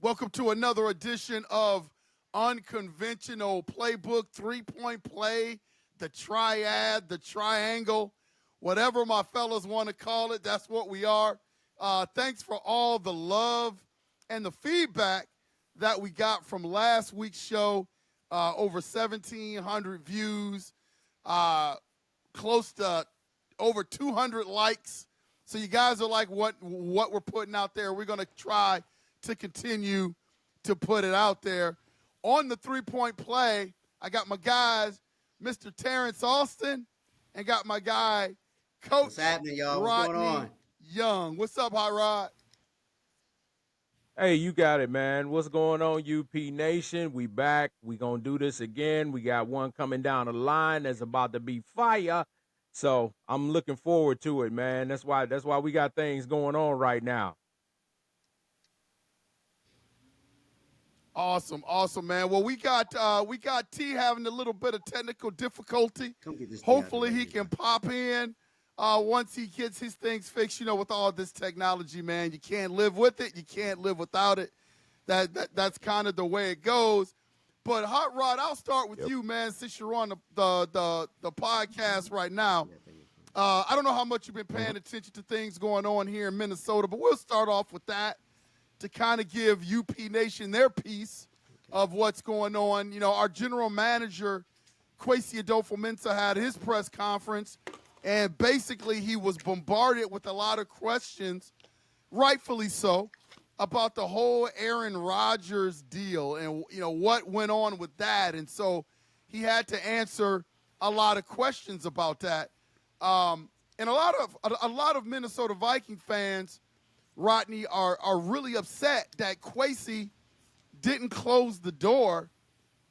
Welcome to another edition of Unconventional Playbook, 3-point play, the triad, the triangle, whatever my fellas want to call it. That's what we are. Thanks for all the love and the feedback that we got from last week's show. Over 1,700 views, close to over 200 likes. So you guys are like what we're putting out there. We're going to try to continue to put it out there. On the 3-point play, I got my guys, Mr. Terrence Austin, and got my guy, Coach What's happening, y'all? What's going Rodney on? Young. What's up, Hot Rod? Hey, you got it, man. What's going on, UP Nation? We back. We gonna do this again. We got one coming down the line that's about to be fire. So I'm looking forward to it, man. That's why we got things going on right now. Awesome, man. Well, we got T having a little bit of technical difficulty. Come get this thing out the Hopefully, way. he can pop in once he gets his things fixed. You know, with all this technology, man, you can't live with it. You can't live without it. That's kind of the way it goes. But Hot Rod, I'll start with you, man. Since you're on the podcast right now, I don't know how much you've been paying attention to things going on here in Minnesota, but we'll start off with that to kind of give UP Nation their piece of what's going on. You know, our general manager, Kwesi Adolfo-Mensah, had his press conference, and basically he was bombarded with a lot of questions, rightfully so, about the whole Aaron Rodgers deal and, you know, what went on with that. And so he had to answer a lot of questions about that. And a lot of Minnesota Viking fans, Rodney, are really upset that Kwesi didn't close the door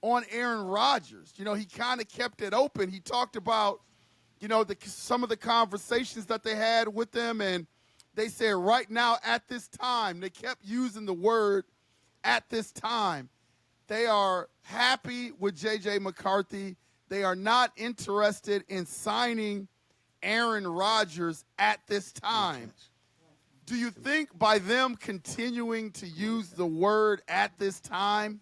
on Aaron Rodgers. You know, he kind of kept it open. He talked about, you know, some of the conversations that they had with them, and they said right now at this time, they kept using the word at this time. They are happy with J.J. McCarthy. They are not interested in signing Aaron Rodgers at this time. Do you think by them continuing to use the word at this time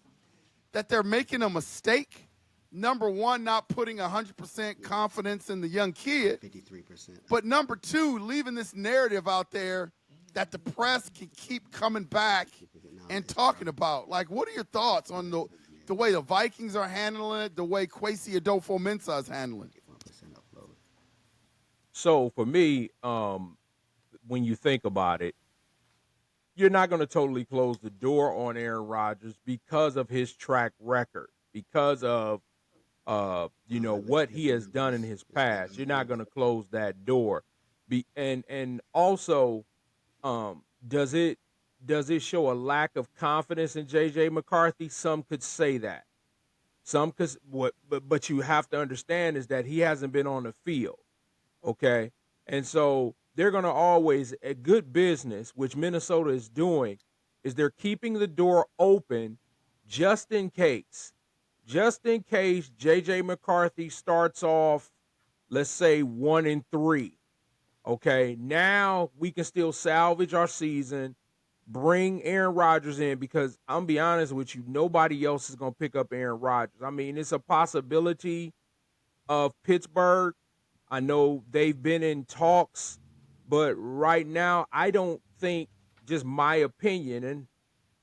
that they're making a mistake? Number one, not putting 100% confidence in the young kid. 53%. But number two, leaving this narrative out there that the press can keep coming back and talking about. Like, what are your thoughts on the way the Vikings are handling it, the way Kwesi Adolfo-Mensah is handling it? So for me, when you think about it, you're not going to totally close the door on Aaron Rodgers because of his track record, because of what he has done in his past. You're not going to close that door. And also, does it show a lack of confidence in J.J. McCarthy? Some could say that. Some could, but you have to understand is that he hasn't been on the field. Okay. And so they're going to always, a good business, which Minnesota is doing, is they're keeping the door open just in case. Just in case J.J. McCarthy starts off, let's say 1-3. Okay. Now we can still salvage our season, bring Aaron Rodgers in, because I'm be honest with you, nobody else is going to pick up Aaron Rodgers. I mean, it's a possibility of Pittsburgh. I know they've been in talks, but right now I don't think, just my opinion, and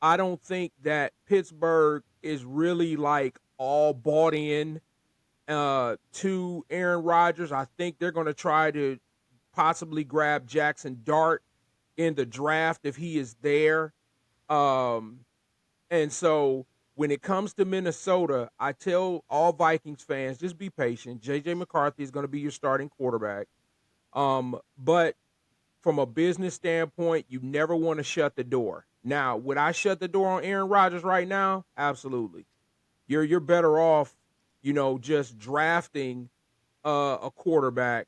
I don't think that Pittsburgh is really like all bought in to Aaron Rodgers. I think they're going to try to possibly grab Jackson Dart in the draft if he is there. Um, and so when it comes to Minnesota, I tell all Vikings fans, just be patient. J.J. McCarthy is going to be your starting quarterback. But from a business standpoint, you never want to shut the door. Now, would I shut the door on Aaron Rodgers right now? Absolutely. You're better off, just drafting a quarterback,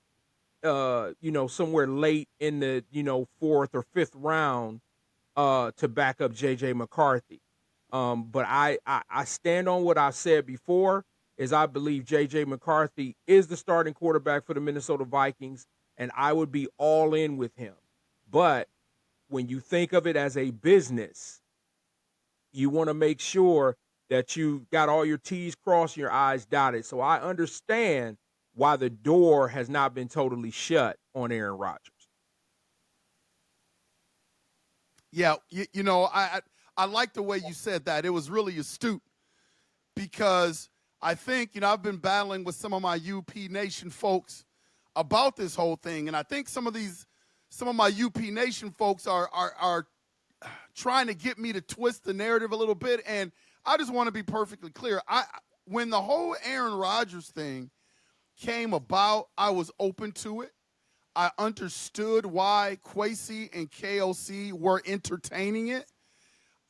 somewhere late in the, fourth or fifth round to back up J.J. McCarthy. But I stand on what I've said before, is I believe J.J. McCarthy is the starting quarterback for the Minnesota Vikings, and I would be all in with him. But when you think of it as a business, You want to make sure that you've got all your T's crossed, your I's dotted. So I understand why the door has not been totally shut on Aaron Rodgers. Yeah, I like the way you said that. It was really astute because I think, I've been battling with some of my UP Nation folks about this whole thing, and I think some of my UP Nation folks are trying to get me to twist the narrative a little bit, and I just want to be perfectly clear. When the whole Aaron Rodgers thing came about, I was open to it. I understood why Kwesi and KOC were entertaining it.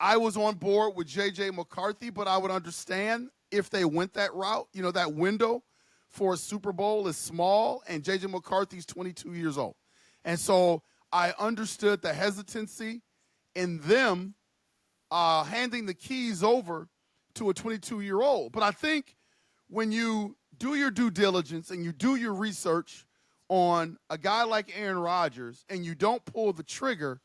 I was on board with J.J. McCarthy, but I would understand if they went that route. That window for a Super Bowl is small, and J.J. McCarthy's 22 years old. And so I understood the hesitancy in them handing the keys over to a 22-year-old. But I think when you do your due diligence and you do your research on a guy like Aaron Rodgers and you don't pull the trigger,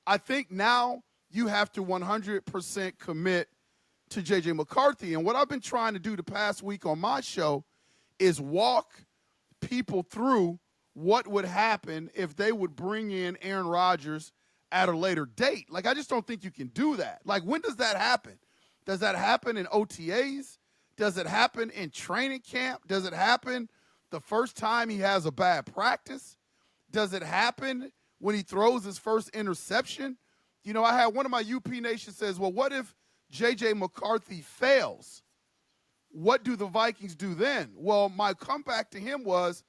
I think now you have to 100% commit to J.J. McCarthy. And what I've been trying to do the past week on my show is walk people through what would happen if they would bring in Aaron Rodgers at a later date. Like, I just don't think you can do that. Like, when does that happen? Does that happen in OTAs? Does it happen in training camp? Does it happen the first time he has a bad practice? Does it happen when he throws his first interception? I had one of my UP Nation says, well, what if J.J. McCarthy fails? What do the Vikings do then? Well, my comeback to him was,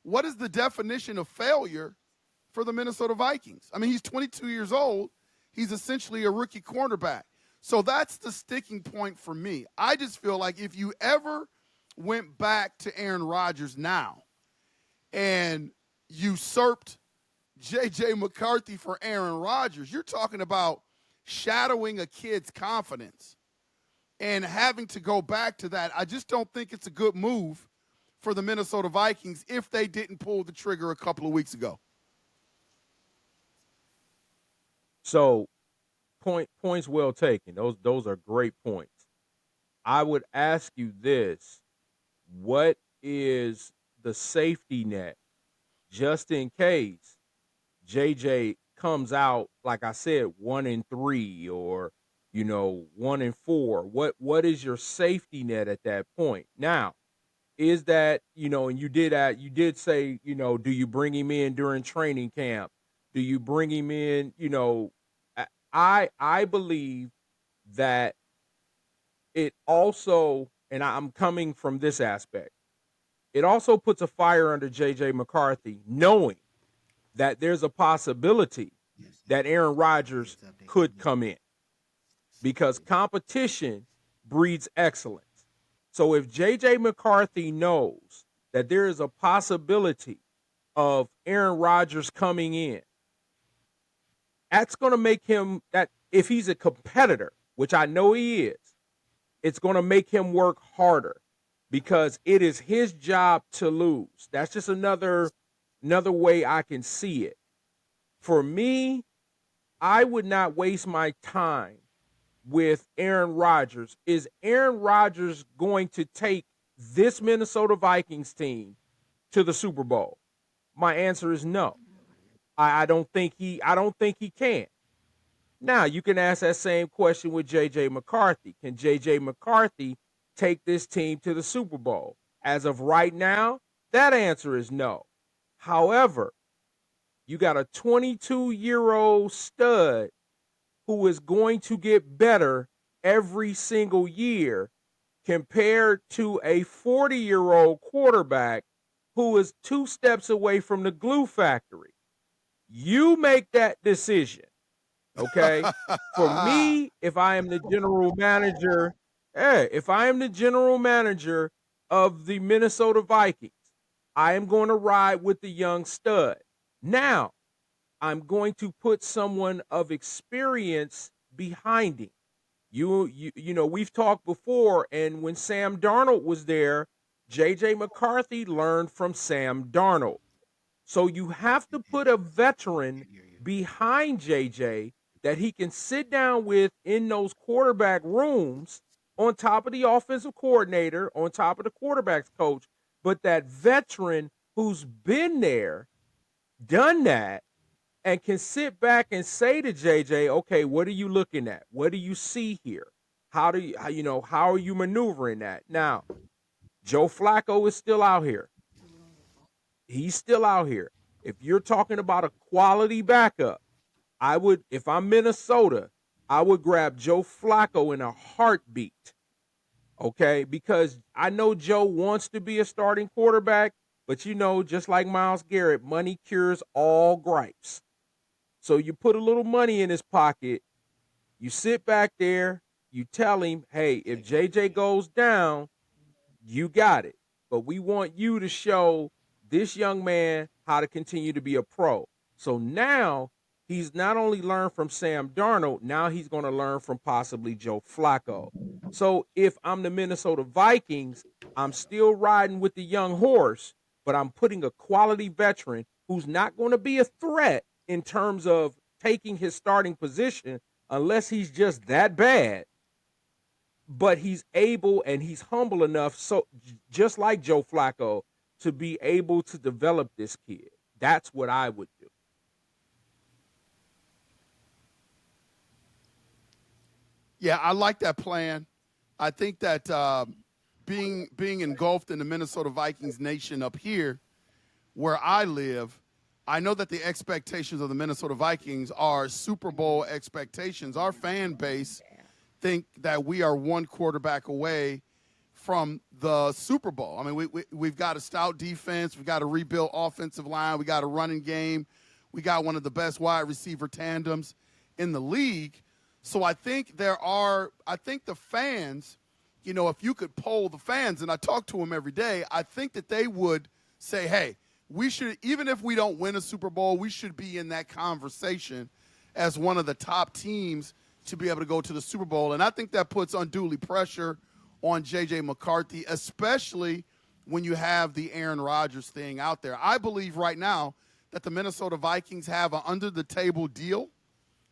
what is the definition of failure for the Minnesota Vikings? I mean, he's 22 years old. He's essentially a rookie cornerback. So that's the sticking point for me. I just feel like if you ever went back to Aaron Rodgers now and usurped J.J. McCarthy for Aaron Rodgers, you're talking about shadowing a kid's confidence and having to go back to that. I just don't think it's a good move for the Minnesota Vikings if they didn't pull the trigger a couple of weeks ago. So points well taken. Those are great points. I would ask you this. What is the safety net just in case JJ comes out, like I said, 1-3 or 1-4? What is your safety net at that point? Now, is that, and you did say, do you bring him in during training camp? Do you bring him in, I believe that it also, and I'm coming from this aspect, it also puts a fire under J.J. McCarthy, knowing that there's a possibility that Aaron Rodgers could come in because competition breeds excellence. So if J.J. McCarthy knows that there is a possibility of Aaron Rodgers coming in, that's going to make him, that if he's a competitor, which I know he is, it's going to make him work harder because it is his job to lose. That's just another way I can see it. For me, I would not waste my time with Aaron Rodgers. Is Aaron Rodgers going to take this Minnesota Vikings team to the Super Bowl? My answer is no. I don't think he can. Now, you can ask that same question with J.J. McCarthy. Can J.J. McCarthy take this team to the Super Bowl? As of right now, that answer is no. However, you got a 22-year-old stud who is going to get better every single year compared to a 40-year-old quarterback who is 2 steps away from the glue factory. You make that decision. Okay. For me, if I am the general manager, of the Minnesota Vikings, I am going to ride with the young stud. Now, I'm going to put someone of experience behind him. We've talked before, and when Sam Darnold was there, J.J. McCarthy learned from Sam Darnold. So you have to put a veteran behind J.J. that he can sit down with in those quarterback rooms on top of the offensive coordinator, on top of the quarterback's coach, but that veteran who's been there, done that, and can sit back and say to JJ, okay, what are you looking at? What do you see here? How are you maneuvering that? Now, Joe Flacco is still out here. He's still out here. If you're talking about a quality backup, if I'm Minnesota, I would grab Joe Flacco in a heartbeat. Okay, because I know Joe wants to be a starting quarterback, but just like Myles Garrett, money cures all gripes. So you put a little money in his pocket, you sit back there, you tell him, hey, if JJ goes down, you got it. But we want you to show this young man how to continue to be a pro. So now he's not only learned from Sam Darnold, now he's going to learn from possibly Joe Flacco. So if I'm the Minnesota Vikings, I'm still riding with the young horse, but I'm putting a quality veteran who's not going to be a threat in terms of taking his starting position unless he's just that bad. But he's able and he's humble enough, so just like Joe Flacco, to be able to develop this kid. That's what I would do. Yeah, I like that plan. I think that being engulfed in the Minnesota Vikings nation up here, where I live, I know that the expectations of the Minnesota Vikings are Super Bowl expectations. Our fan base think that we are one quarterback away from the Super Bowl. I mean, we've got a stout defense. We've got a rebuilt offensive line. We got a running game. We got one of the best wide receiver tandems in the league. So I think the fans, if you could poll the fans, and I talk to them every day, I think that they would say, hey, we should, even if we don't win a Super Bowl, we should be in that conversation as one of the top teams to be able to go to the Super Bowl. And I think that puts unduly pressure on J.J. McCarthy, especially when you have the Aaron Rodgers thing out there. I believe right now that the Minnesota Vikings have an under-the-table deal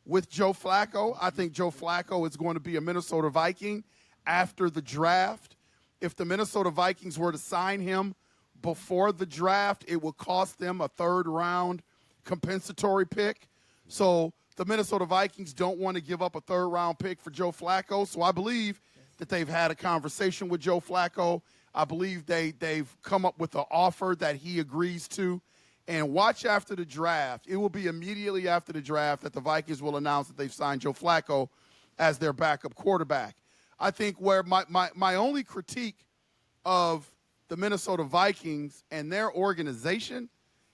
with Joe Flacco. I think Joe Flacco is going to be a Minnesota Viking after the draft. If the Minnesota Vikings were to sign him before the draft, it would cost them a third-round compensatory pick. So the Minnesota Vikings don't want to give up a third-round pick for Joe Flacco. So I believe that they've had a conversation with Joe Flacco. I believe they've come up with an offer that he agrees to. And watch after the draft. It will be immediately after the draft that the Vikings will announce that they've signed Joe Flacco as their backup quarterback. I think where my only critique of the Minnesota Vikings and their organization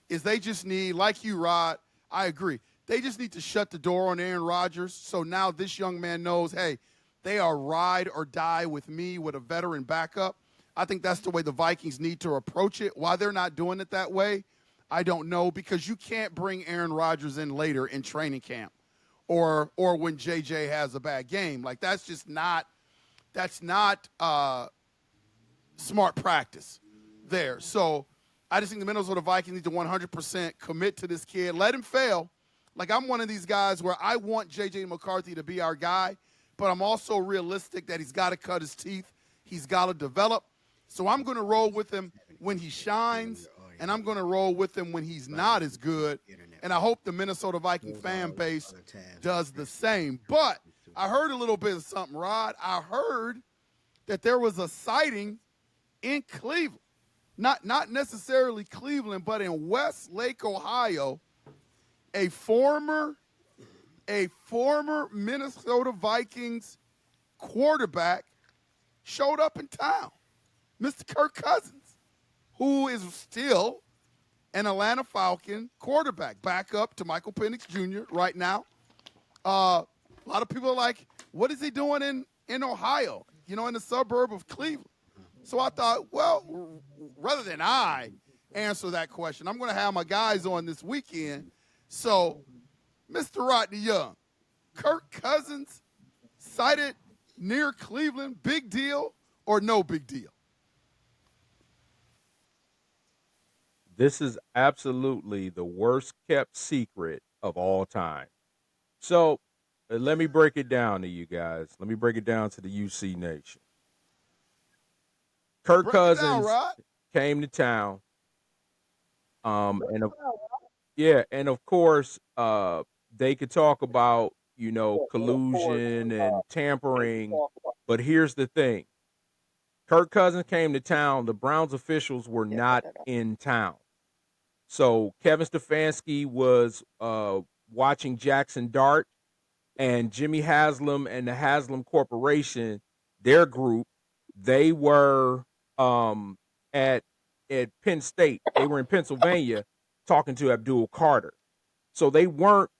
is they just need, like you, Rod, I agree, they just need to shut the door on Aaron Rodgers. So now this young man knows, hey, they are ride or die with me with a veteran backup. I think that's the way the Vikings need to approach it. Why they're not doing it that way, I don't know, because you can't bring Aaron Rodgers in later in training camp or when JJ has a bad game. Like, that's not smart practice there. So I just think the Minnesota Vikings need to 100% commit to this kid. Let him fail. Like, I'm one of these guys where I want JJ McCarthy to be our guy, but I'm also realistic that he's got to cut his teeth. He's got to develop. So I'm going to roll with him when he shines, and I'm going to roll with him when he's not as good. And I hope the Minnesota Viking fan base does the same. But I heard a little bit of something, Rod. I heard that there was a sighting in Cleveland. Not necessarily Cleveland, but in Westlake, Ohio, a former Minnesota Vikings quarterback showed up in town, Mr. Kirk Cousins, who is still an Atlanta Falcon quarterback, backup to Michael Penix Jr. right now. A lot of people are like, what is he doing in Ohio, in the suburb of Cleveland? So I thought, well, rather than I answer that question, I'm going to have my guys on this weekend. So, Mr. Rodney Young, Kirk Cousins sighted near Cleveland, big deal or no big deal? This is absolutely the worst kept secret of all time. So let me break it down to you guys. Let me break it down to the UC Nation. Kirk Break it down, Cousins Rod. came to town. And of course, they could talk about, collusion and tampering, but here's the thing. Kirk Cousins came to town. The Browns officials were not in town. So Kevin Stefanski was watching Jackson Dart, and Jimmy Haslam and the Haslam Corporation, their group, they were at Penn State. They were in Pennsylvania talking to Abdul Carter. So they weren't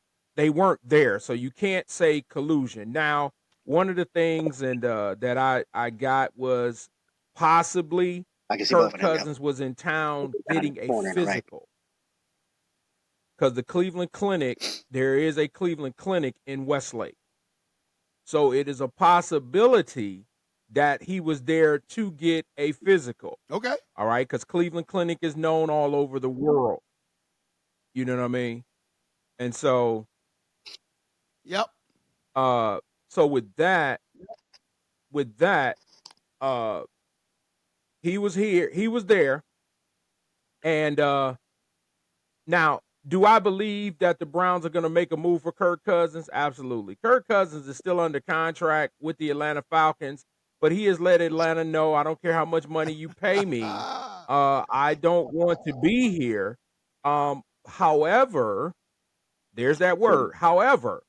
there. So you can't say collusion. Now, one of the things that I got was possibly I can see both Kirk of them. Cousins was in town getting a Corner, right. physical. Because the Cleveland Clinic, there is a Cleveland Clinic in Westlake. So it is a possibility that he was there to get a physical. Okay. All right. Because Cleveland Clinic is known all over the world. You know what I mean? And so, Yep. So with that, he was there. And now, do I believe that the Browns are going to make a move for Kirk Cousins? Absolutely. Kirk Cousins is still under contract with the Atlanta Falcons, but he has let Atlanta know, I don't care how much money you pay me. I don't want to be here. However, there's that word. However,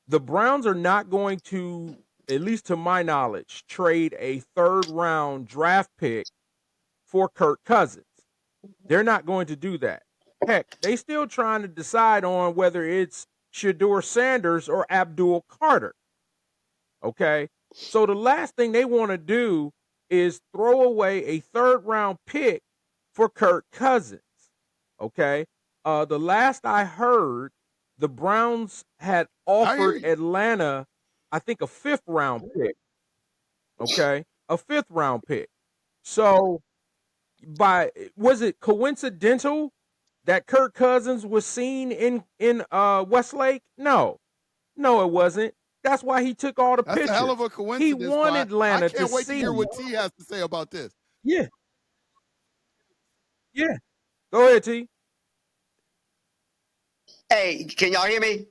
the Browns are not going to, at least to my knowledge, trade a third-round draft pick for Kirk Cousins. They're not going to do that. Heck, they still trying to decide on whether it's Shedeur Sanders or Abdul Carter. Okay? So the last thing they want to do is throw away a third-round pick for Kirk Cousins. Okay? The last I heard, the Browns had offered Atlanta, I think, a fifth-round pick. Okay? A fifth-round pick. So, was it coincidental that Kirk Cousins was seen in Westlake? No, it wasn't. That's why he took all the pictures. That's a hell of a coincidence. He wanted Atlanta to see. I can't wait to hear what T has to say about this. Yeah. Go ahead, T. Hey, can y'all hear me?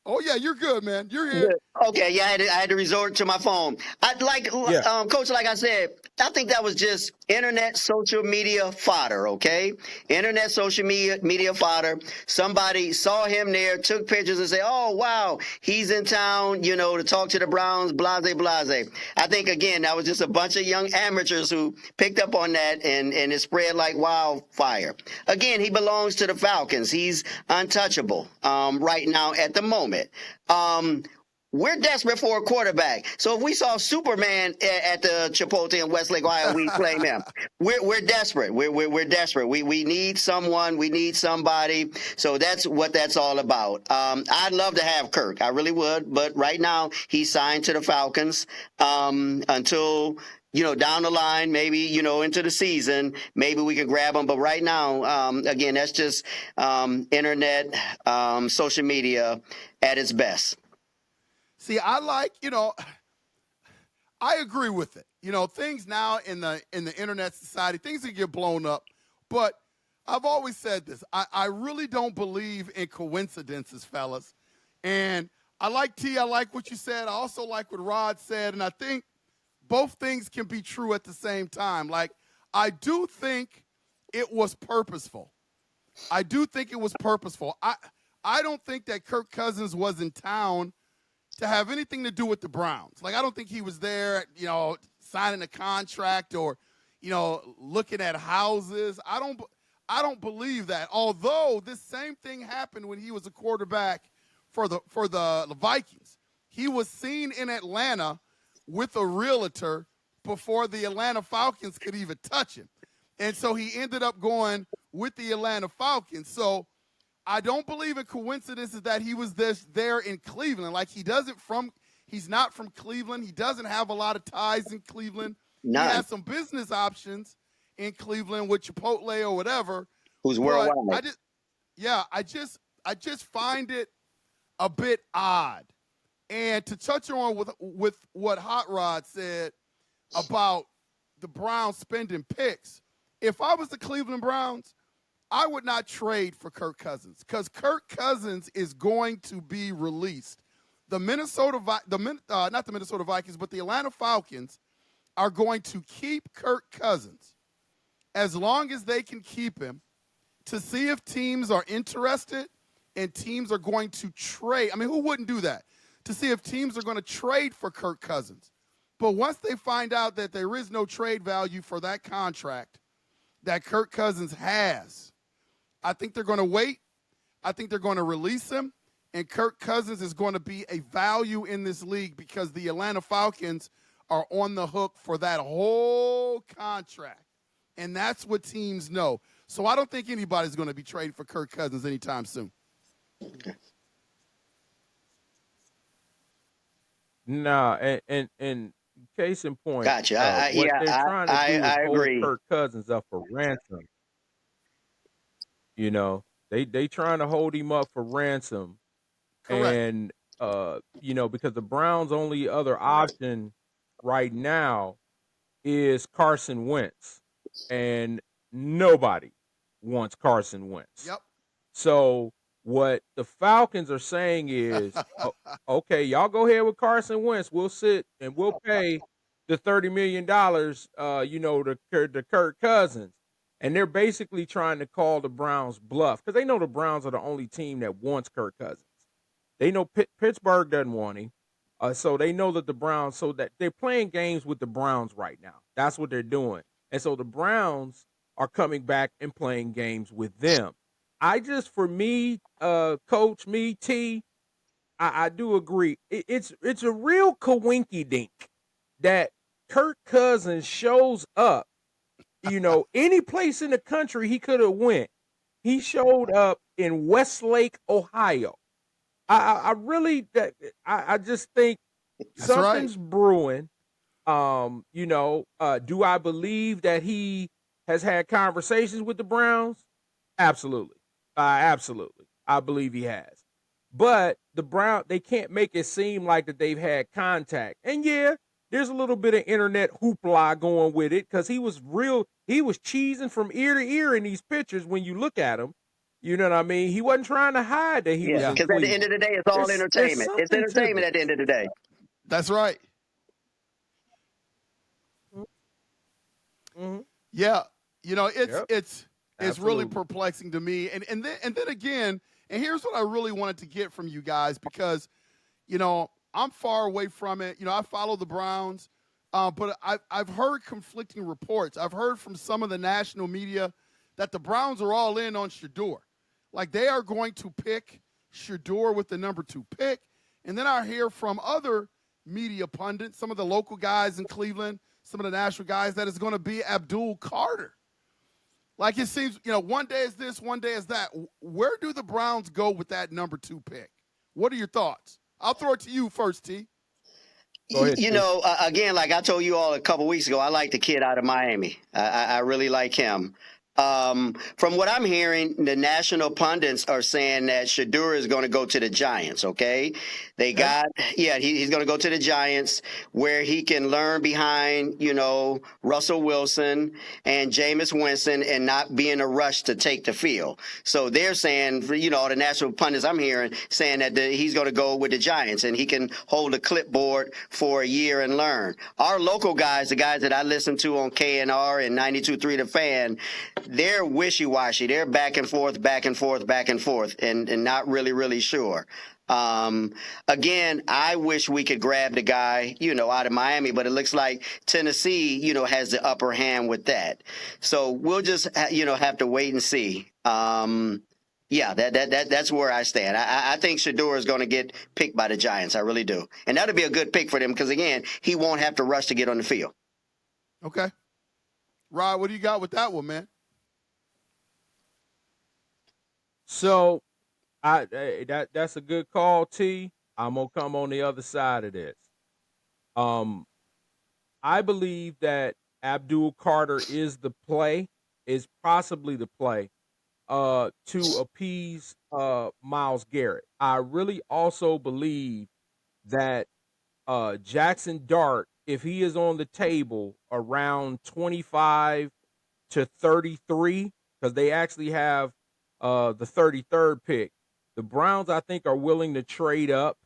Oh yeah, you're good, man. You're here. Okay, yeah, I had to resort to my phone. Coach, like I said, I think that was just internet social media fodder, okay? Internet social media fodder. Somebody saw him there, took pictures and say, oh, wow, he's in town, to talk to the Browns, blase, blase. I think, again, that was just a bunch of young amateurs who picked up on that and it spread like wildfire. Again, he belongs to the Falcons. He's untouchable right now at the moment. We're desperate for a quarterback. So if we saw Superman at the Chipotle in Westlake, Ohio, we claim him. We're desperate. We're desperate. We need someone. We need somebody. So that's what that's all about. I'd love to have Kirk. I really would. But right now he's signed to the Falcons until down the line, maybe, into the season, maybe we can grab them. But right now, again, that's just internet, social media at its best. See, I agree with it. Things now in the internet society, things can get blown up. But I've always said this. I really don't believe in coincidences, fellas. And I like T. I like what you said. I also like what Rod said. And I think both things can be true at the same time. Like, I do think it was purposeful. I don't think that Kirk Cousins was in town to have anything to do with the Browns. Like, I don't think he was there, signing a contract or, looking at houses. I don't believe that. Although this same thing happened when he was a quarterback for the Vikings. He was seen in Atlanta with a realtor before the Atlanta Falcons could even touch him. And so he ended up going with the Atlanta Falcons. So I don't believe in coincidences that he was there in Cleveland. Like, he's not from Cleveland. He doesn't have a lot of ties in Cleveland. None. He has some business options in Cleveland with Chipotle or whatever. Who's worldwide. I just find it a bit odd. And to touch on with what Hot Rod said about the Browns spending picks, if I was the Cleveland Browns, I would not trade for Kirk Cousins because Kirk Cousins is going to be released. The not the Minnesota Vikings, but the Atlanta Falcons are going to keep Kirk Cousins as long as they can keep him to see if teams are interested and teams are going to trade. I mean, who wouldn't do that? To see if teams are going to trade for Kirk Cousins. But once they find out that there is no trade value for that contract that Kirk Cousins has, I think they're going to wait. I think they're going to release him. And Kirk Cousins is going to be a value in this league because the Atlanta Falcons are on the hook for that whole contract. And that's what teams know. So I don't think anybody's going to be traded for Kirk Cousins anytime soon. Nah, and case in point, Gotcha. what they're trying to do is I hold agree. Kirk Cousins up for ransom. You know, they trying to hold him up for ransom. Correct. And because the Browns' only other option right now is Carson Wentz, and nobody wants Carson Wentz. Yep. So what the Falcons are saying is, okay, y'all go ahead with Carson Wentz. We'll sit and we'll pay the $30 million, to Kirk Cousins. And they're basically trying to call the Browns bluff because they know the Browns are the only team that wants Kirk Cousins. They know Pittsburgh doesn't want him. So they know that the Browns, so that they're playing games with the Browns right now. That's what they're doing. And so the Browns are coming back and playing games with them. For me, Coach, T, I do agree. It's a real coinky dink that Kirk Cousins shows up, any place in the country he could have went. He showed up in Westlake, Ohio. I just think That's something's right. brewing. Do I believe that he has had conversations with the Browns? Absolutely. Absolutely. I believe he has. But they can't make it seem like that they've had contact. And yeah, there's a little bit of internet hoopla going with it because he was cheesing from ear to ear in these pictures when you look at him. You know what I mean? He wasn't trying to hide that he was Yeah, in because at the end of Cleveland. the day, it's all There's entertainment. It's something to entertainment at the this. end of the day. That's right. Mm-hmm. Yeah. Yep. It's really Absolutely. perplexing to me. And then again, and here's what I really wanted to get from you guys because, I'm far away from it. I follow the Browns, but I've heard conflicting reports. I've heard from some of the national media that the Browns are all in on Shador. Like they are going to pick Shador with the number 2 pick. And then I hear from other media pundits, some of the local guys in Cleveland, some of the national guys, that it's going to be Abdul Carter. Like it seems, one day is this, one day is that. Where do the Browns go with that number 2 pick? What are your thoughts? I'll throw it to you first, T. Go ahead, T. Again, like I told you all a couple weeks ago, I like the kid out of Miami. I really like him. From what I'm hearing, the national pundits are saying that Shador is going to go to the Giants. Okay, he's going to go to the Giants where he can learn behind, Russell Wilson and Jameis Winston and not be in a rush to take the field. So they're saying, the national pundits I'm hearing saying that he's going to go with the Giants and he can hold a clipboard for a year and learn. Our local guys, the guys that I listen to on KNR and 92.3 The Fan, they're wishy-washy. They're back and forth, and not really, really sure. Again, I wish we could grab the guy, out of Miami, but it looks like Tennessee, has the upper hand with that. So we'll just, have to wait and see. That's where I stand. I think Shador is going to get picked by the Giants. I really do. And that'll be a good pick for them because, again, he won't have to rush to get on the field. Okay. Rod, what do you got with that one, man? So that's a good call, T. I'm gonna come on the other side of this. I believe that Abdul Carter is possibly the play. to appease Myles Garrett. I really also believe that Jackson Dart, if he is on the table around 25 to 33, because they actually have the 33rd pick, the Browns, I think, are willing to trade up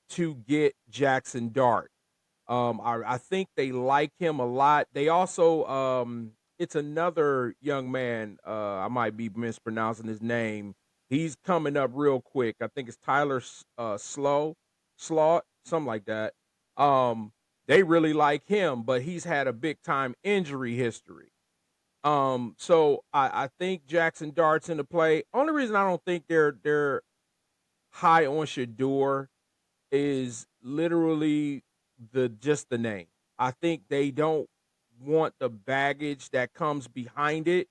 to get Jackson Dart. I think they like him a lot. They also, it's another young man. I might be mispronouncing his name. He's coming up real quick. I think it's Tyler Slot, something like that. They really like him, but he's had a big time injury history. So I think Jackson Dart's in the play. Only reason I don't think they're high on Shador is literally the name. I think they don't want the baggage that comes behind it.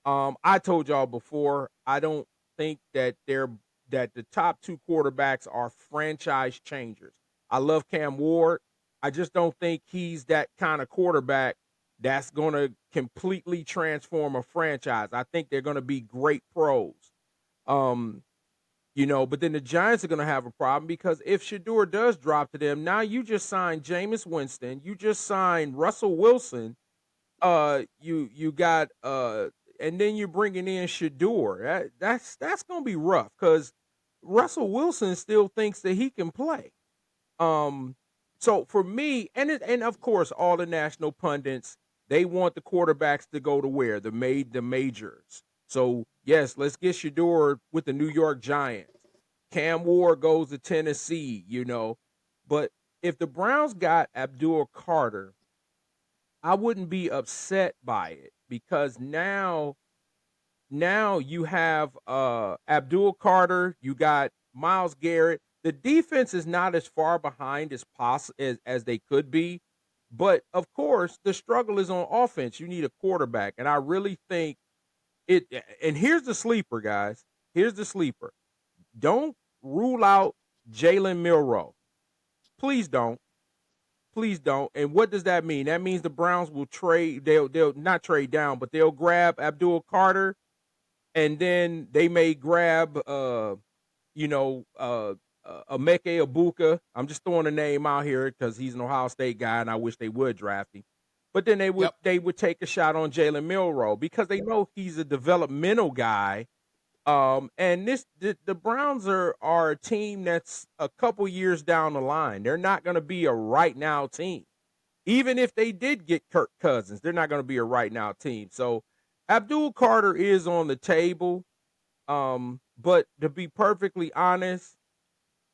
I told y'all before, I don't think that the top two quarterbacks are franchise changers. I love Cam Ward. I just don't think he's that kind of quarterback that's going to completely transform a franchise. I think they're going to be great pros. Um, but then the Giants are going to have a problem because if Shador does drop to them, now you just signed Jameis Winston, you just signed Russell Wilson, you got and then you're bringing in Shador. That's going to be rough because Russell Wilson still thinks that he can play. So for me, and of course, all the national pundits, they want the quarterbacks to go to where the majors. So yes, let's get Shador with the New York Giants. Cam Ward goes to Tennessee, But if the Browns got Abdul Carter, I wouldn't be upset by it because now you have Abdul Carter, you got Myles Garrett. The defense is not as far behind as they could be, but of course the struggle is on offense. You need a quarterback, and I really think it. And here's the sleeper, guys. Here's the sleeper. Don't rule out Jalen Milroe. Please don't. Please don't. And what does that mean? That means the Browns will trade. They'll not trade down, but they'll grab Abdul Carter, and then they may grab Emeka Ibuka. I'm just throwing a name out here because he's an Ohio State guy, and I wish they would draft him. But then they would take a shot on Jalen Milroe because they know he's a developmental guy. And the Browns are a team that's a couple years down the line. They're not going to be a right now team. Even if they did get Kirk Cousins, they're not going to be a right now team. So Abdul Carter is on the table. But to be perfectly honest,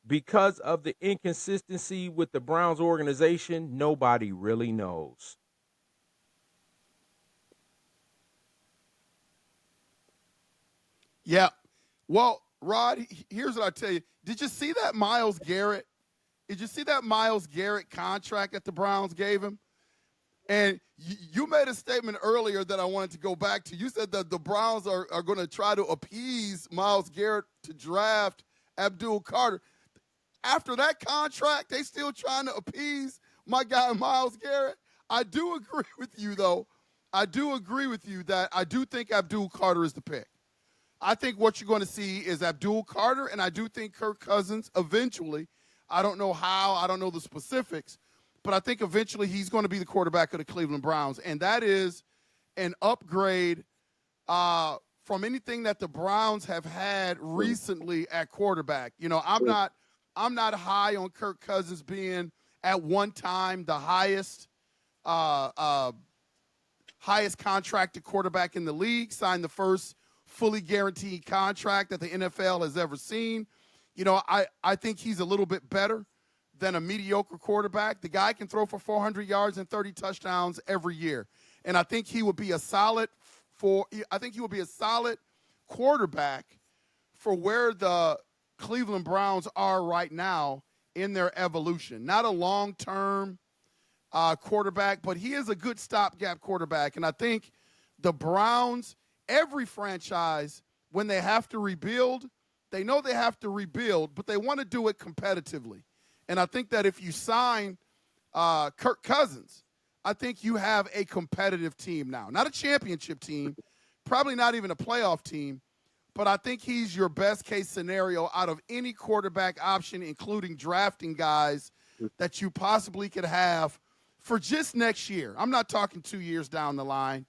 because of the inconsistency with the Browns organization, nobody really knows. Yeah. Well, Rod, here's what I tell you. Did you see that Myles Garrett? Did you see that Myles Garrett contract that the Browns gave him? And you made a statement earlier that I wanted to go back to. You said that the Browns are going to try to appease Myles Garrett to draft Abdul Carter. After that contract, they still trying to appease my guy Myles Garrett. I do agree with you, though. I do agree with you that I do think Abdul Carter is the pick. I think what you're going to see is Abdul Carter, and I do think Kirk Cousins eventually. I don't know how. I don't know the specifics. But I think eventually he's going to be the quarterback of the Cleveland Browns. And that is an upgrade from anything that the Browns have had recently at quarterback. I'm not high on Kirk Cousins being at one time the highest contracted quarterback in the league, signed the first fully guaranteed contract that the NFL has ever seen. I think he's a little bit better than a mediocre quarterback. The guy can throw for 400 yards and 30 touchdowns every year. And I think he would be a solid quarterback for where the Cleveland Browns are right now in their evolution. Not a long-term quarterback, but he is a good stopgap quarterback. And I think the Browns, every franchise, when they have to rebuild, they know they have to rebuild, but they want to do it competitively. And I think that if you sign Kirk Cousins, I think you have a competitive team now. Not a championship team, probably not even a playoff team, but I think he's your best case scenario out of any quarterback option, including drafting guys that you possibly could have for just next year. I'm not talking 2 years down the line,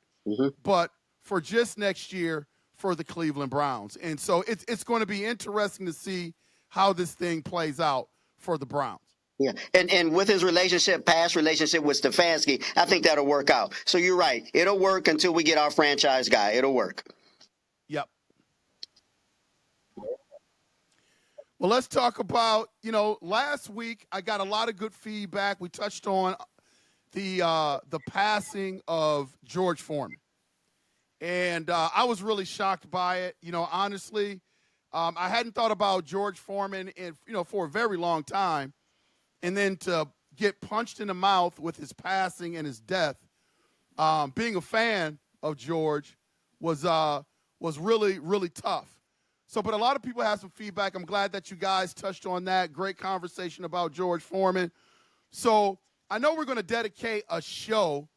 but for just next year for the Cleveland Browns. And so it's going to be interesting to see how this thing plays out for the Browns. Yeah, and with his past relationship with Stefanski, I think that'll work out. So you're right. It'll work until we get our franchise guy. It'll work. Yep. Well, let's talk about, last week I got a lot of good feedback. We touched on the passing of George Foreman. And I was really shocked by it. Honestly, I hadn't thought about George Foreman for a very long time. And then to get punched in the mouth with his passing and his death, being a fan of George was really, really tough. So, but a lot of people have some feedback. I'm glad that you guys touched on that. Great conversation about George Foreman. So I know we're going to dedicate a show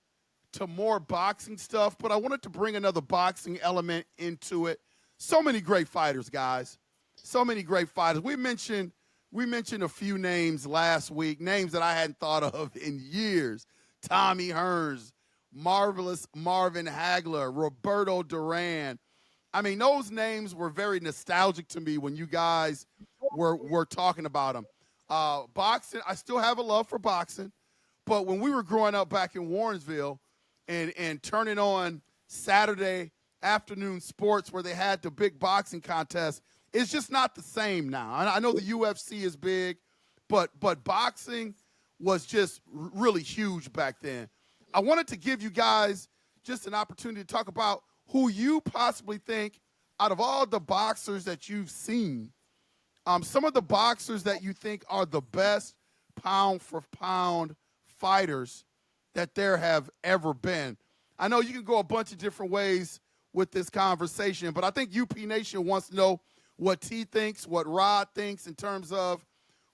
to more boxing stuff, but I wanted to bring another boxing element into it. So many great fighters, guys. So many great fighters. We mentioned a few names last week, names that I hadn't thought of in years. Tommy Hearns, Marvelous Marvin Hagler, Roberto Duran. I mean, those names were very nostalgic to me when you guys were talking about them. Boxing, I still have a love for boxing, but when we were growing up back in Warrensville and turning on Saturday afternoon sports where they had the big boxing contest, it's just not the same now. I know the UFC is big, but boxing was just really huge back then. I wanted to give you guys just an opportunity to talk about who you possibly think, out of all the boxers that you've seen, some of the boxers that you think are the best pound-for-pound fighters that there have ever been. I know you can go a bunch of different ways with this conversation, but I think UP Nation wants to know what T thinks, what Rod thinks in terms of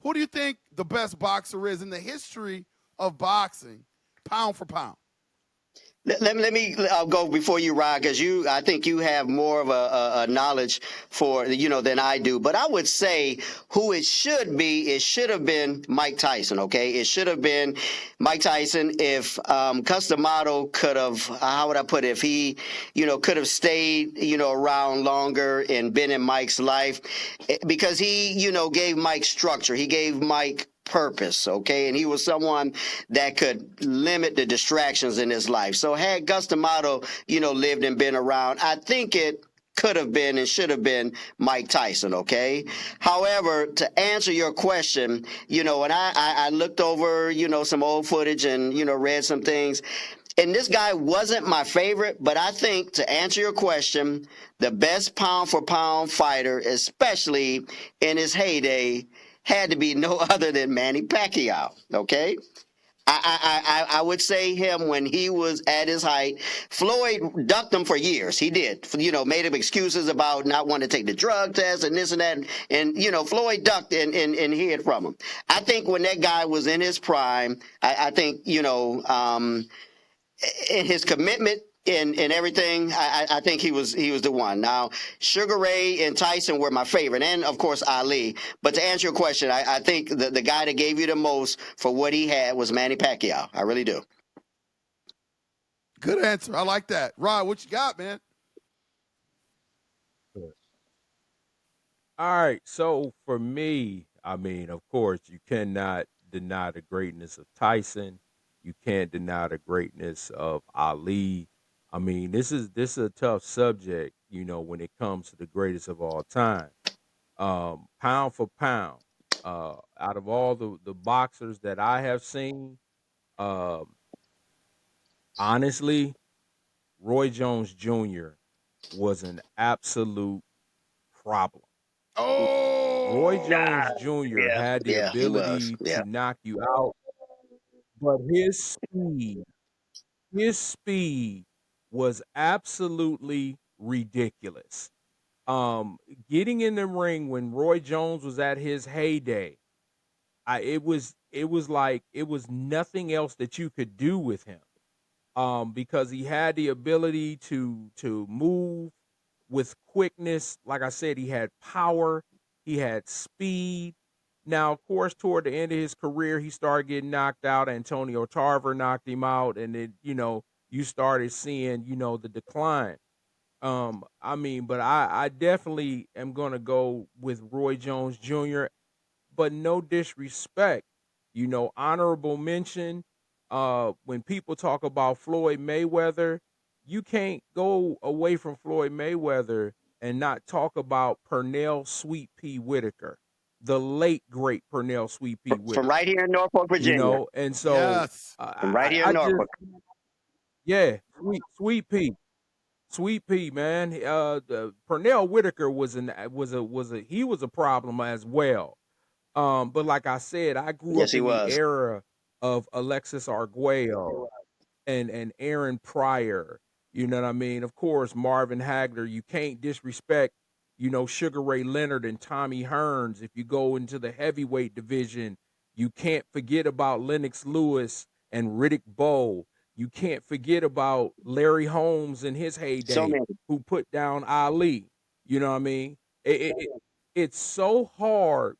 who do you think the best boxer is in the history of boxing, pound for pound? Let me go before you, Rod, because I think you have more of a knowledge than I do. But I would say who it should have been Mike Tyson. Okay, it should have been Mike Tyson if Customato could have. How would I put it? If he could have stayed around longer and been in Mike's life, because he gave Mike structure. He gave Mike purpose, okay? And he was someone that could limit the distractions in his life. So had Gus D'Amato, lived and been around, I think it could have been and should have been Mike Tyson, okay? However, to answer your question, and I looked over, some old footage and, read some things, and this guy wasn't my favorite, but I think to answer your question, the best pound-for-pound fighter, especially in his heyday, had to be no other than Manny Pacquiao, okay? I would say him when he was at his height. Floyd ducked him for years. He did. Made him excuses about not wanting to take the drug test and this and that. And Floyd ducked and hid from him. I think when that guy was in his prime, I think, in his commitment and everything, I think he was the one. Now, Sugar Ray and Tyson were my favorite, and of course Ali. But to answer your question, I think the guy that gave you the most for what he had was Manny Pacquiao. I really do. Good answer. I like that. Rod, what you got, man? All right. So for me, I mean, of course, you cannot deny the greatness of Tyson. You can't deny the greatness of Ali. I mean, this is a tough subject, when it comes to the greatest of all time. Pound for pound, out of all the boxers that I have seen, um, honestly, Roy Jones Jr. was an absolute problem. Roy Oh, Jones Jr. had the Yeah, he was. ability Yeah. to knock you out, but his speed was absolutely ridiculous. Um, Getting in the ring when Roy Jones was at his heyday, it was like it was nothing else that you could do with him. because he had the ability to move with quickness. Like I said, he had power, he had speed. Now, of course, toward the end of his career, he started getting knocked out. Antonio Tarver knocked him out, and then you started seeing the decline. I mean, but I definitely am gonna go with Roy Jones Jr., but no disrespect, honorable mention. When people talk about Floyd Mayweather, you can't go away from Floyd Mayweather and not talk about Pernell Sweet Pea Whitaker, the late great Pernell Sweet Pea From Whitaker. right here in Norfolk, Virginia. And so Yes. From right here I in just, Norfolk. yeah, Sweet Pea. Sweet Pea, man. Pernell Whitaker he was a problem as well. But like I said, I grew Yes, up he in the was. era of Alexis Arguello and Aaron Pryor. You know what I mean? Of course, Marvin Hagler. You can't disrespect, Sugar Ray Leonard and Tommy Hearns. If you go into the heavyweight division, you can't forget about Lennox Lewis and Riddick Bowe. You can't forget about Larry Holmes in his So heyday, many. who put down Ali. You know what I mean? It's so hard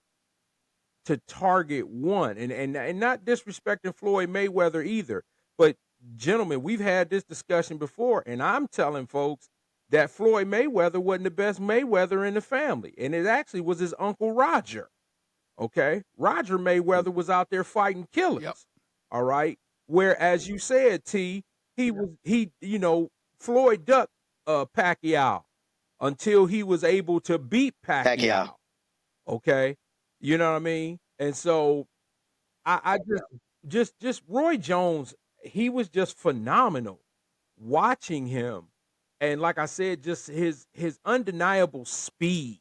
to target one, and not disrespecting Floyd Mayweather either. But gentlemen, we've had this discussion before, and I'm telling folks that Floyd Mayweather wasn't the best Mayweather in the family, and it actually was his uncle Roger. Okay, Roger Mayweather was out there fighting killers. Yep. All right, where as you said, T, Floyd ducked Pacquiao until he was able to beat Pacquiao. Pacquiao. Okay, you know what I mean? And so I just Roy Jones, he was just phenomenal watching him. And like I said, just his undeniable speed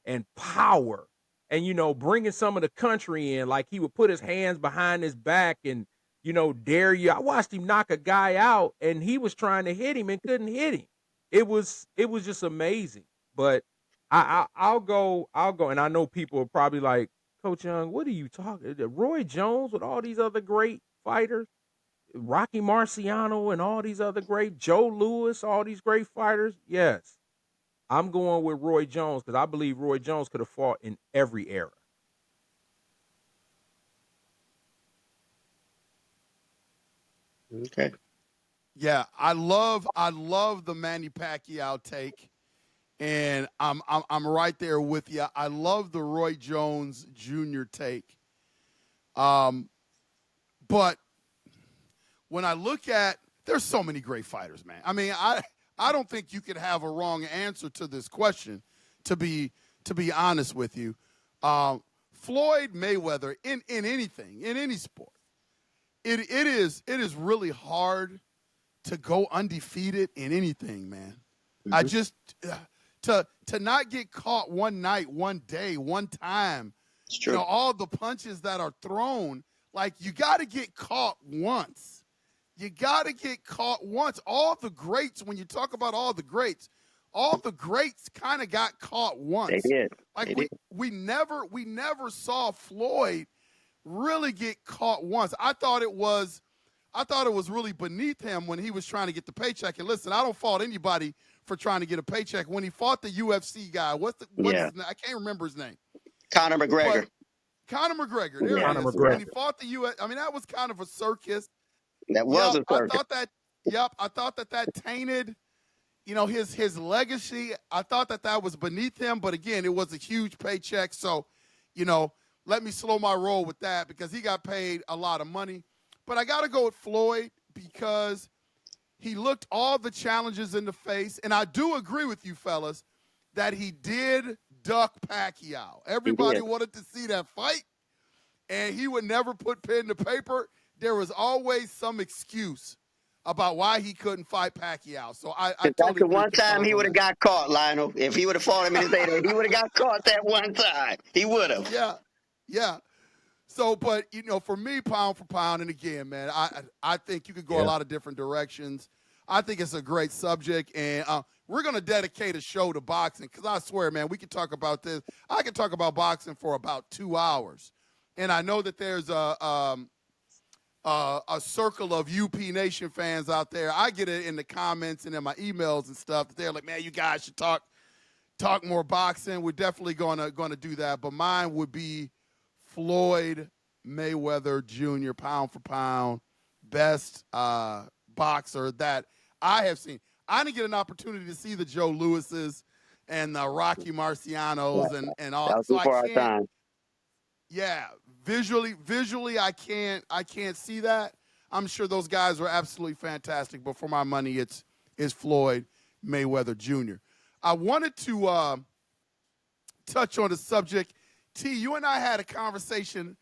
and power, and bringing some of the country in, like he would put his hands behind his back and dare you. I watched him knock a guy out, and he was trying to hit him and couldn't hit him. It was just amazing. But I'll go, and I know people are probably like, Coach Young, what are you talking? Roy Jones with all these other great fighters, Rocky Marciano and all these other great, Joe Louis, all these great fighters. Yes, I'm going with Roy Jones because I believe Roy Jones could have fought in every era. Okay. Yeah, I love the Manny Pacquiao take, and I'm right there with you. I love the Roy Jones Jr. take. But when I look at, there's so many great fighters, man. I mean, I don't think you could have a wrong answer to this question. To be honest with you, Floyd Mayweather in anything, in any sport, it is really hard to go undefeated in anything, man. Mm-hmm. I just to not get caught one night, one day, one time. It's true. All the punches that are thrown, like you got to get caught once. You got to get caught once. All the greats, when you talk about all the greats kind of got caught once. They did. Like They we never saw Floyd really get caught once. I thought it was really beneath him when he was trying to get the paycheck. And listen, I don't fault anybody for trying to get a paycheck. When he fought the UFC guy, what's his name? I can't remember his name. Conor McGregor. Conor McGregor. There Conor it is. McGregor. When he fought the UFC, I mean, that was kind of a circus. That was a circus. I thought that tainted, his legacy. I thought that was beneath him. But again, it was a huge paycheck. So, let me slow my roll with that because he got paid a lot of money. But I got to go with Floyd because he looked all the challenges in the face. And I do agree with you, fellas, that he did duck Pacquiao. Everybody wanted to see that fight, and he would never put pen to paper. There was always some excuse about why he couldn't fight Pacquiao. So I totally that's the agree one with you time fellas he on would have that. got caught, Lionel. If he would have fought him in his heyday, he would have got caught that one time. He would have. Yeah. So, but, for me, pound for pound, and again, man, I think you could go a lot of different directions. I think it's a great subject, and we're going to dedicate a show to boxing because I swear, man, we could talk about this. I could talk about boxing for about 2 hours. And I know that there's a a circle of UP Nation fans out there. I get it in the comments and in my emails and stuff that they're like, man, you guys should talk more boxing. We're definitely gonna do that. But mine would be Floyd Mayweather Jr. pound for pound, best boxer that I have seen. I didn't get an opportunity to see the Joe Lewis's and the Rocky Marcianos and all. That was So I before our can't. time. Yeah, visually, I can't see that. I'm sure those guys are absolutely fantastic, but for my money, it's Floyd Mayweather Jr. I wanted to touch on the subject. T, you and I had a conversation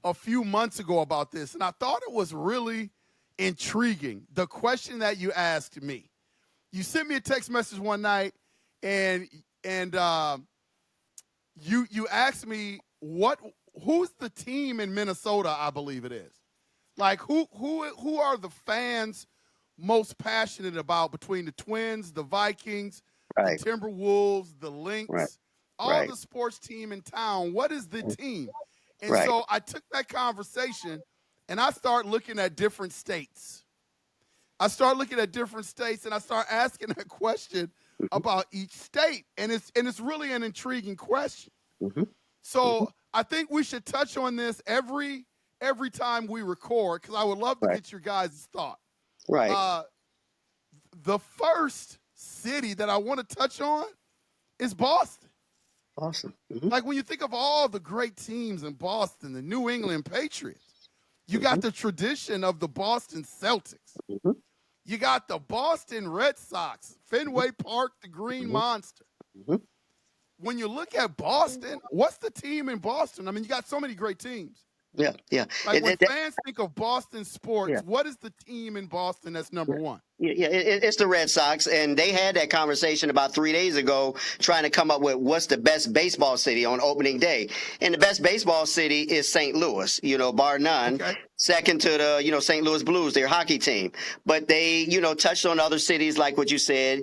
a few months ago about this, and I thought it was really intriguing. The question that you asked me. You sent me a text message one night, and you asked me who's the team in Minnesota, I believe it is. Like who are the fans most passionate about between the Twins, the Vikings, Right. the Timberwolves, the Lynx, Right. all Right. the sports team in town? What is the team? And Right. so I took that conversation and I started looking at different states. And I start asking that question about each state. And it's really an intriguing question. Mm-hmm. So I think we should touch on this every time we record, because I would love to Right. get your guys' thought. Right. The first city that I want to touch on is Boston. Awesome. Mm-hmm. Like when you think of all the great teams in Boston, the New England Patriots, you got the tradition of the Boston Celtics. Mm-hmm. You got the Boston Red Sox, Fenway Park, the Green Monster. Mm-hmm. When you look at Boston, what's the team in Boston? I mean, you got so many great teams. Yeah. Yeah. Like when fans think of Boston sports, Yeah. what is the team in Boston that's number one? Yeah, it's the Red Sox, and they had that conversation about 3 days ago, trying to come up with what's the best baseball city on opening day. And the best baseball city is St. Louis, bar none. Okay. Second to the, St. Louis Blues, their hockey team. But they, touched on other cities like what you said,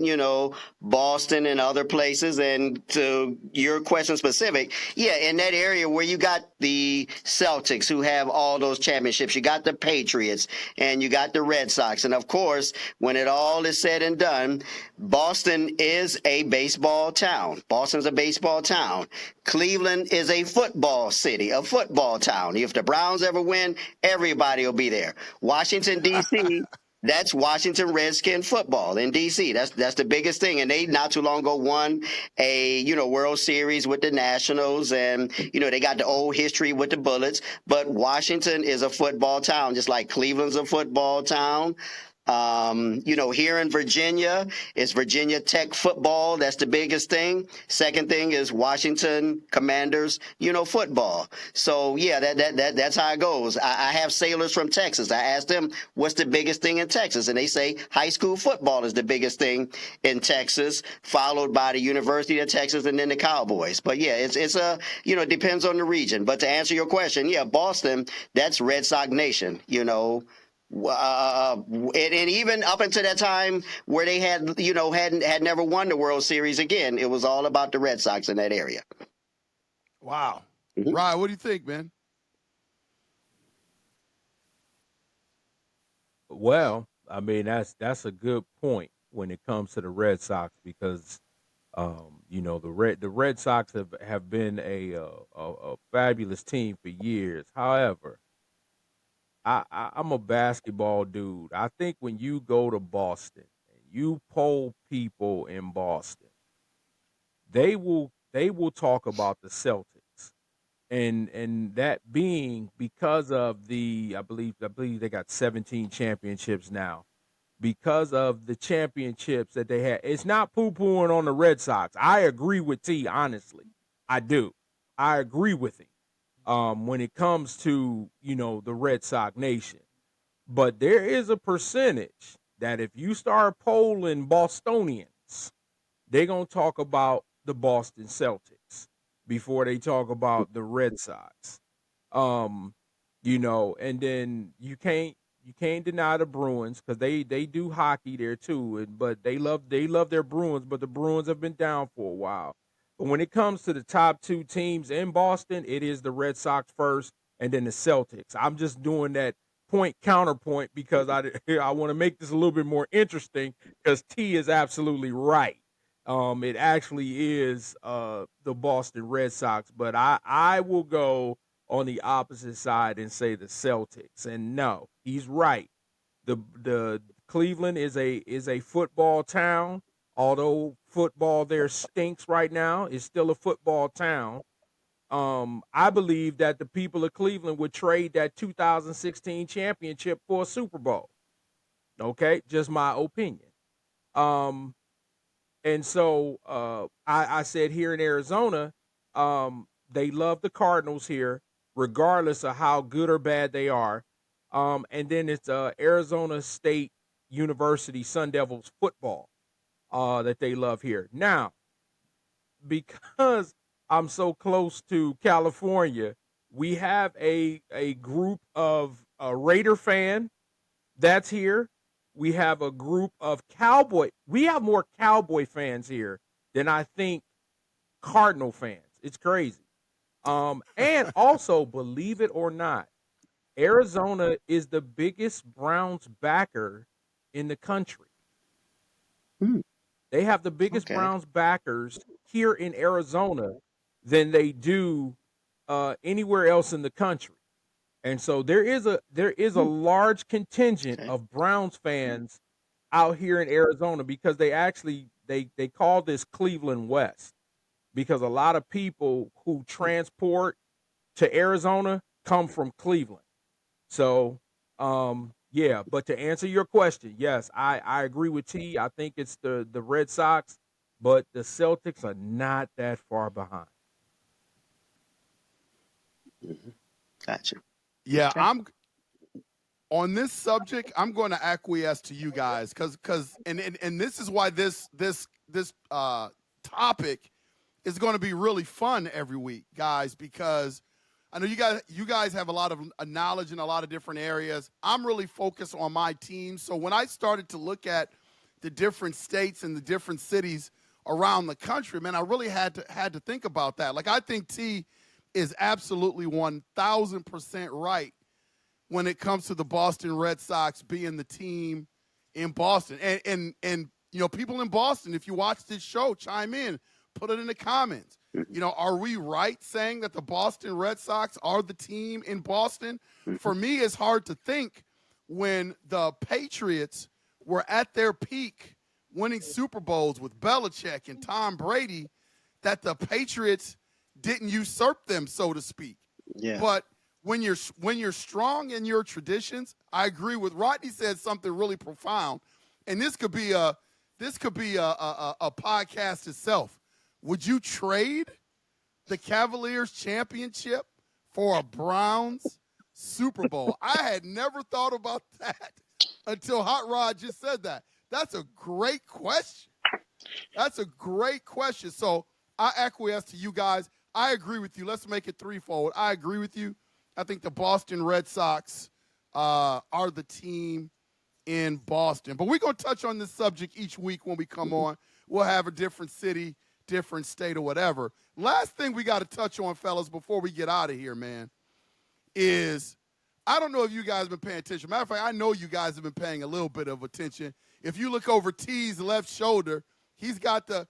Boston and other places. And to your question specific, yeah, in that area where you got the Celtics who have all those championships, you got the Patriots and you got the Red Sox. And of course, when it all is said and done, Boston is a baseball town. Boston's a baseball town. Cleveland is a football city, a football town. If the Browns ever win, everybody will be there. Washington, D.C., that's Washington Redskin football in D.C. That's the biggest thing. And they not too long ago won a, World Series with the Nationals. And, they got the old history with the Bullets. But Washington is a football town, just like Cleveland's a football town. Here in Virginia, it's Virginia Tech football. That's the biggest thing. Second thing is Washington Commanders, football. So yeah, that's how it goes. I have sailors from Texas. I asked them what's the biggest thing in Texas, and they say high school football is the biggest thing in Texas, followed by the University of Texas and then the Cowboys. But yeah, it's it depends on the region. But to answer your question, yeah, Boston, that's Red Sox Nation, and even up until that time where they had never won the World Series again, it was all about the Red Sox in that area. Wow. Mm-hmm. Ryan, what do you think, man? Well, I mean, that's a good point when it comes to the Red Sox, because the Red Sox have been a fabulous team for years. However, I'm a basketball dude. I think when you go to Boston and you poll people in Boston, they will talk about the Celtics, and that being because of I believe they got 17 championships now, because of the championships that they had. It's not poo-pooing on the Red Sox. I agree with T, honestly. I do. I agree with him. When it comes to, the Red Sox Nation. But there is a percentage that if you start polling Bostonians, they're going to talk about the Boston Celtics before they talk about the Red Sox. And then you can't deny the Bruins, because they do hockey there too, but they love their Bruins, but the Bruins have been down for a while. But when it comes to the top two teams in Boston, it is the Red Sox first and then the Celtics. I'm just doing that point counterpoint because I want to make this a little bit more interesting because T is absolutely right. It actually is the Boston Red Sox, but I will go on the opposite side and say the Celtics. And no, he's right. The Cleveland is a football town. Although football there stinks right now, it's still a football town. I believe that the people of Cleveland would trade that 2016 championship for a Super Bowl. Okay, just my opinion. Um, and so I said here in Arizona, they love the Cardinals here, regardless of how good or bad they are. And then it's Arizona State University Sun Devils football that they love here. Now, because I'm so close to California, we have a group of Raider fan that's here. We have a group of Cowboy. We have more Cowboy fans here than I think Cardinal fans. It's crazy. And also, believe it or not, Arizona is the biggest Browns backer in the country. Hmm. They have the biggest Okay. Browns backers here in Arizona than they do anywhere else in the country. And so there is a large contingent Okay. of Browns fans out here in Arizona because they call this Cleveland West because a lot of people who transport to Arizona come from Cleveland. So yeah, but to answer your question, yes, I agree with T. I think it's the Red Sox, but the Celtics are not that far behind. Gotcha. Yeah, Okay. I'm on this subject. I'm going to acquiesce to you guys because and this is why this topic is going to be really fun every week, guys, because I know you guys have a lot of knowledge in a lot of different areas. I'm really focused on my team. So when I started to look at the different states and the different cities around the country, man, I really had to think about that. Like, I think T is absolutely 1,000% right when it comes to the Boston Red Sox being the team in Boston. And you know, people in Boston, if you watch this show, chime in, put it in the comments. You know, are we right saying that the Boston Red Sox are the team in Boston? For me, it's hard to think when the Patriots were at their peak winning Super Bowls with Belichick and Tom Brady that the Patriots didn't usurp them, so to speak. Yeah. But when you're strong in your traditions, I agree with Rodney said something really profound, and this could be a podcast itself. Would you trade the Cavaliers championship for a Browns Super Bowl? I had never thought about that until Hot Rod just said that. That's a great question. That's a great question. So I acquiesce to you guys. I agree with you. Let's make it threefold. I agree with you. I think the Boston Red Sox are the team in Boston. But we're going to touch on this subject each week when we come on. We'll have a different city, different state, or whatever. Last thing we got to touch on, fellas, before we get out of here, man, is I don't know if you guys have been paying attention. Matter of fact, I know you guys have been paying a little bit of attention. If you look over T's left shoulder, he's got the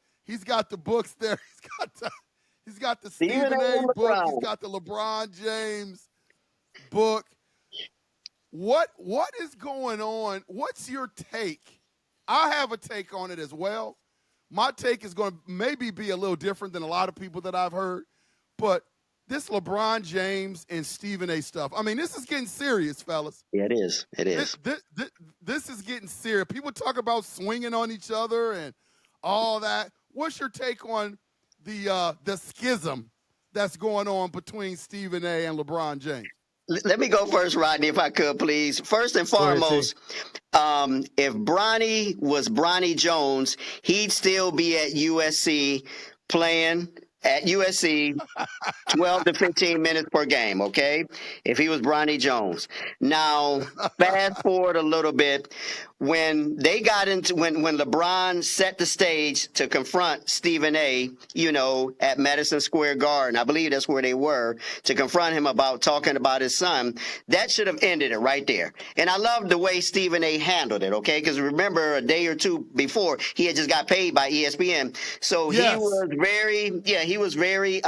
books there. He's got the Stephen A. book. He's got the LeBron James book. What is going on? What's your take? I have a take on it as well. My take is going to maybe be a little different than a lot of people that I've heard, but this LeBron James and Stephen A. stuff, I mean, this is getting serious, fellas. Yeah, it is. It is. This is getting serious. People talk about swinging on each other and all that. What's your take on the schism that's going on between Stephen A. and LeBron James? Let me go first, Rodney, if I could, please. First and Go ahead, T. foremost, if Bronny was Bronny Jones, he'd still be at USC playing at USC 12 to 15 minutes per game, okay? If he was Bronny Jones. Now, fast forward a little bit. When they got into when LeBron set the stage to confront Stephen A, at Madison Square Garden, I believe that's where they were, to confront him about talking about his son, that should have ended it right there. And I love the way Stephen A handled it, okay? Because remember, a day or two before, he had just got paid by ESPN. So he Yes. was very,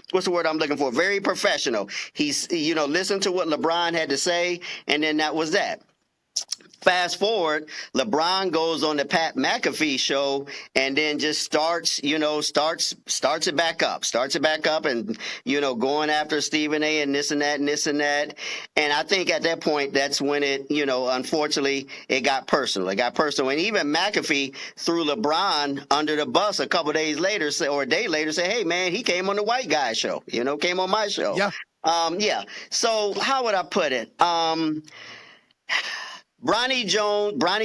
what's the word I'm looking for? Very professional. He's, listened to what LeBron had to say, and then that was that. Fast forward, LeBron goes on the Pat McAfee show and then just starts it back up and, going after Stephen A and this and that and this and that. And I think at that point, that's when it, unfortunately, it got personal. It got personal. And even McAfee threw LeBron under the bus a couple days later, or a day later, say, hey, man, he came on the white guy show, came on my show. Yeah. Yeah. So how would I put it? Bronny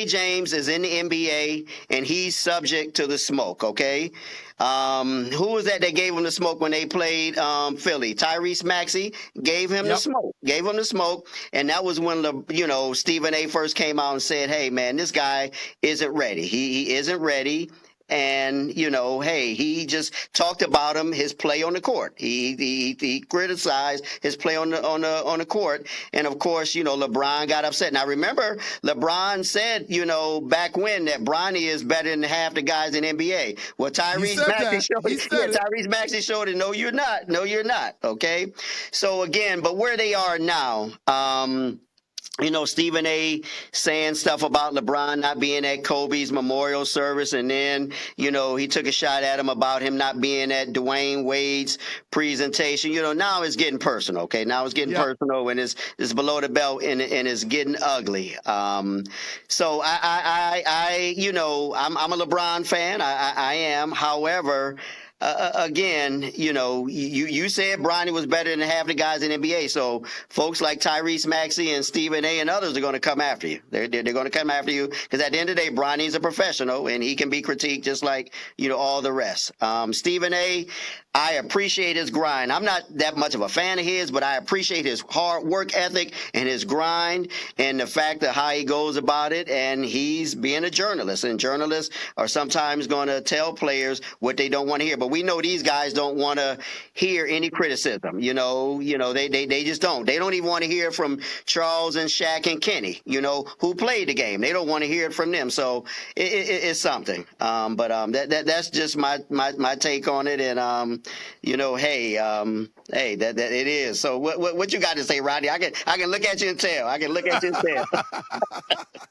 James is in the NBA and he's subject to the smoke. Okay, who was that gave him the smoke when they played Philly? Tyrese Maxey gave him the smoke. Gave him the smoke, and that was when Stephen A. first came out and said, "Hey, man, this guy isn't ready. He isn't ready." And hey, he just talked about his play on the court. He criticized his play on the court, and of course, LeBron got upset. Now remember, LeBron said, back when that Bronny is better than half the guys in NBA. Well, Tyrese Maxey showed it. No, you're not. No, you're not. Okay, so again, but where they are now. Stephen A. saying stuff about LeBron not being at Kobe's memorial service. And then, he took a shot at him about him not being at Dwayne Wade's presentation. Now it's getting personal. Okay. Now it's getting personal and it's below the belt and it's getting ugly. So I'm a LeBron fan. I am. However, again, you said Bronny was better than half the guys in NBA. So folks like Tyrese Maxey and Stephen A. and others are going to come after you. They're going to come after you because at the end of the day, Bronny's a professional and he can be critiqued just like, all the rest. Stephen A., I appreciate his grind. I'm not that much of a fan of his, but I appreciate his hard work ethic and his grind and the fact of how he goes about it. And he's being a journalist, and journalists are sometimes going to tell players what they don't want to hear. But we know these guys don't want to hear any criticism. They just don't. They don't even want to hear from Charles and Shaq and Kenny, who played the game. They don't want to hear it from them. So it's something. But that's just my take on it. And hey, that it is. So what you got to say, Rodney? I can look at you and tell. I can look at you and tell.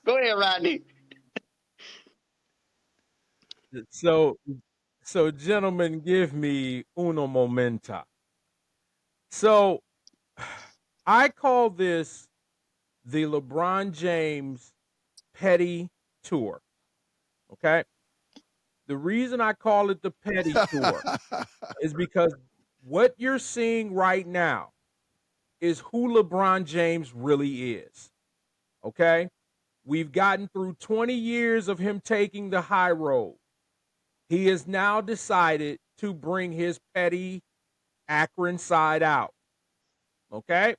Go ahead, Rodney. So gentlemen, give me uno momenta. So I call this the LeBron James petty tour. Okay. The reason I call it the petty tour is because what you're seeing right now is who LeBron James really is. Okay. We've gotten through 20 years of him taking the high road. He has now decided to bring his petty Akron side out. Okay?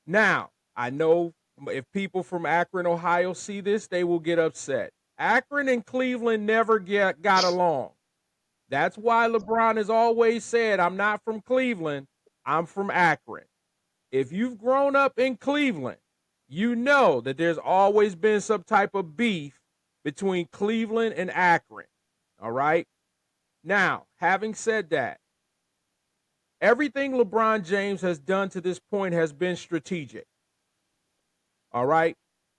Now, I know if people from Akron, Ohio see this, they will get upset. Akron and Cleveland never got along. That's why LeBron has always said, I'm not from Cleveland, I'm from Akron. If you've grown up in Cleveland, you know that there's always been some type of beef between Cleveland and Akron. All right. Now, having said that, everything LeBron James has done to this point has been strategic. All right.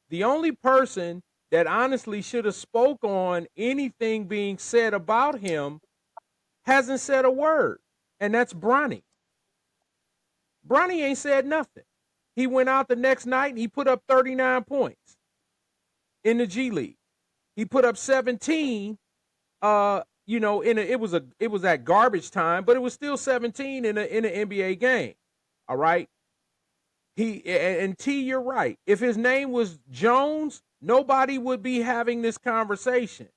The only person that honestly should have spoke on anything being said about him hasn't said a word, and that's Bronny. Bronny ain't said nothing. He went out the next night and he put up 39 points in the G League. He put up 17. It was at garbage time, but it was still 17 in an NBA game. All right. T, you're right. If his name was Jones, nobody would be having this conversation.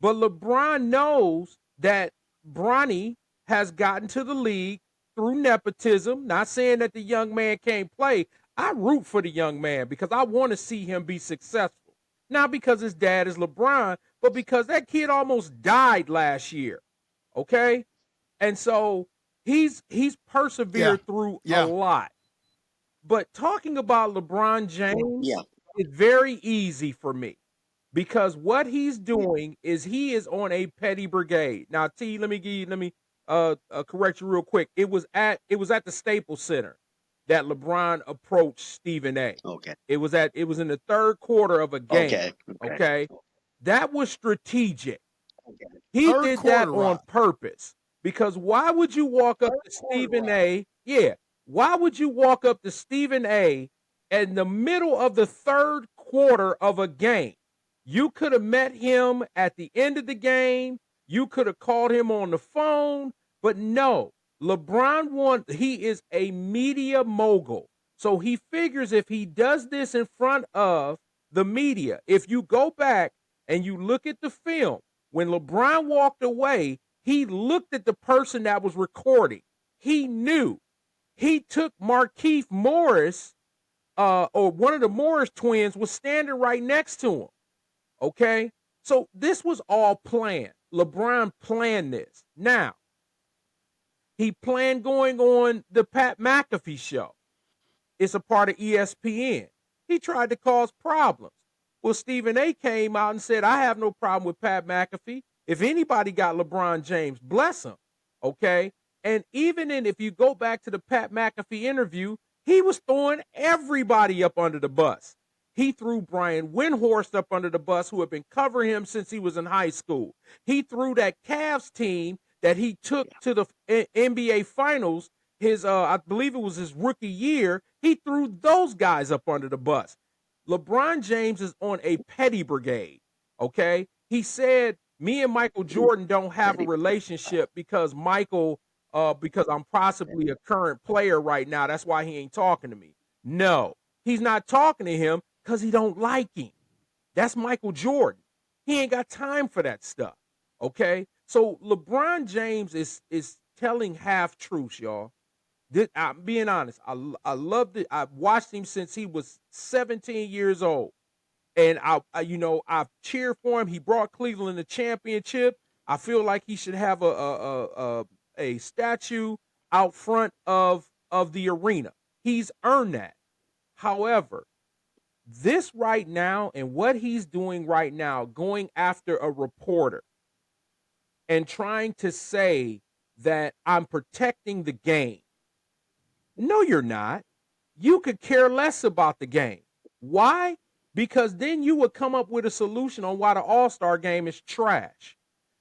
But LeBron knows that Bronny has gotten to the league through nepotism. Not saying that the young man can't play. I root for the young man because I want to see him be successful. Not because his dad is LeBron, but because that kid almost died last year. Okay? And so he's persevered through a lot. But talking about LeBron James is very easy for me because what he's doing is he is on a petty brigade. Now, T, let me correct you real quick. It was at the Staples Center that LeBron approached Stephen A. Okay. It was in the third quarter of a game. Okay. That was strategic. Okay. He did that on purpose because why would you walk up to Stephen A? Yeah. Why would you walk up to Stephen A in the middle of the third quarter of a game? You could have met him at the end of the game. You could have called him on the phone, but no. He is a media mogul. So he figures if he does this in front of the media, if you go back and you look at the film, when LeBron walked away, he looked at the person that was recording. He knew. He took Markieff Morris, or one of the Morris twins was standing right next to him. Okay? So this was all planned. LeBron planned this. Now, he planned going on the Pat McAfee show. It's a part of ESPN. He tried to cause problems. Well, Stephen A came out and said, I have no problem with Pat McAfee. If anybody got LeBron James, bless him. Okay? And even if you go back to the Pat McAfee interview, he was throwing everybody up under the bus. He threw Brian Windhorst up under the bus, who had been covering him since he was in high school. He threw that Cavs team that he took to the NBA Finals, I believe it was his rookie year. He threw those guys up under the bus. LeBron James is on a petty brigade, okay? He said, me and Michael Jordan don't have a relationship because because I'm possibly a current player right now. That's why he ain't talking to me. No, he's not talking to him because he don't like him. That's Michael Jordan. He ain't got time for that stuff, okay? So LeBron James is telling half-truths, y'all. I'm being honest. I loved it. I've watched him since he was 17 years old. And I've cheered for him. He brought Cleveland a championship. I feel like he should have a statue out front of the arena. He's earned that. However, this right now and what he's doing right now, going after a reporter and trying to say that I'm protecting the game. No, you're not. You could care less about the game. Why? Because then you would come up with a solution on why the All-Star game is trash.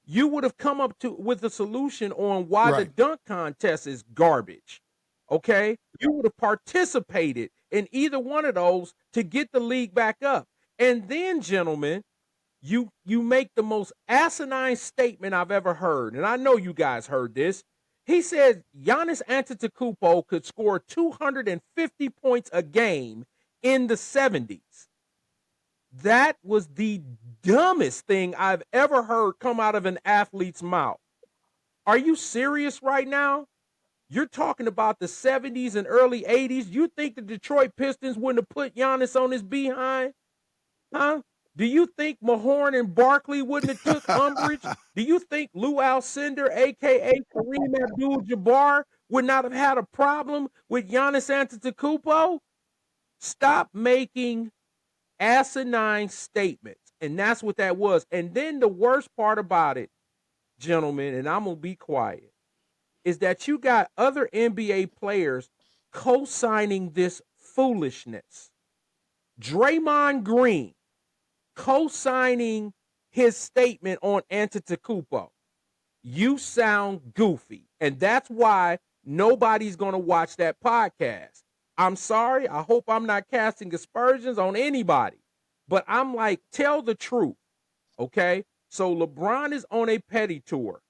You would have come up with a solution on why the dunk contest is garbage. Okay? You would have participated in either one of those to get the league back up. And then, gentlemen, you make the most asinine statement I've ever heard. And I know you guys heard this. He said Giannis Antetokounmpo could score 250 points a game in the 70s. That was the dumbest thing I've ever heard come out of an athlete's mouth. Are you serious right now? You're talking about the 70s and early 80s. You think the Detroit Pistons wouldn't have put Giannis on his behind? Huh? Do you think Mahorn and Barkley wouldn't have took umbrage? Do you think Lou Alcindor, a.k.a. Kareem Abdul-Jabbar, would not have had a problem with Giannis Antetokounmpo? Stop making asinine statements. And that's what that was. And then the worst part about it, gentlemen, and I'm going to be quiet, is that you got other NBA players co-signing this foolishness. Draymond Green co-signing his statement on Antetokounmpo. You sound goofy. And that's why nobody's going to watch that podcast. I'm sorry. I hope I'm not casting aspersions on anybody. But I'm like, tell the truth. Okay? So LeBron is on a petty tour.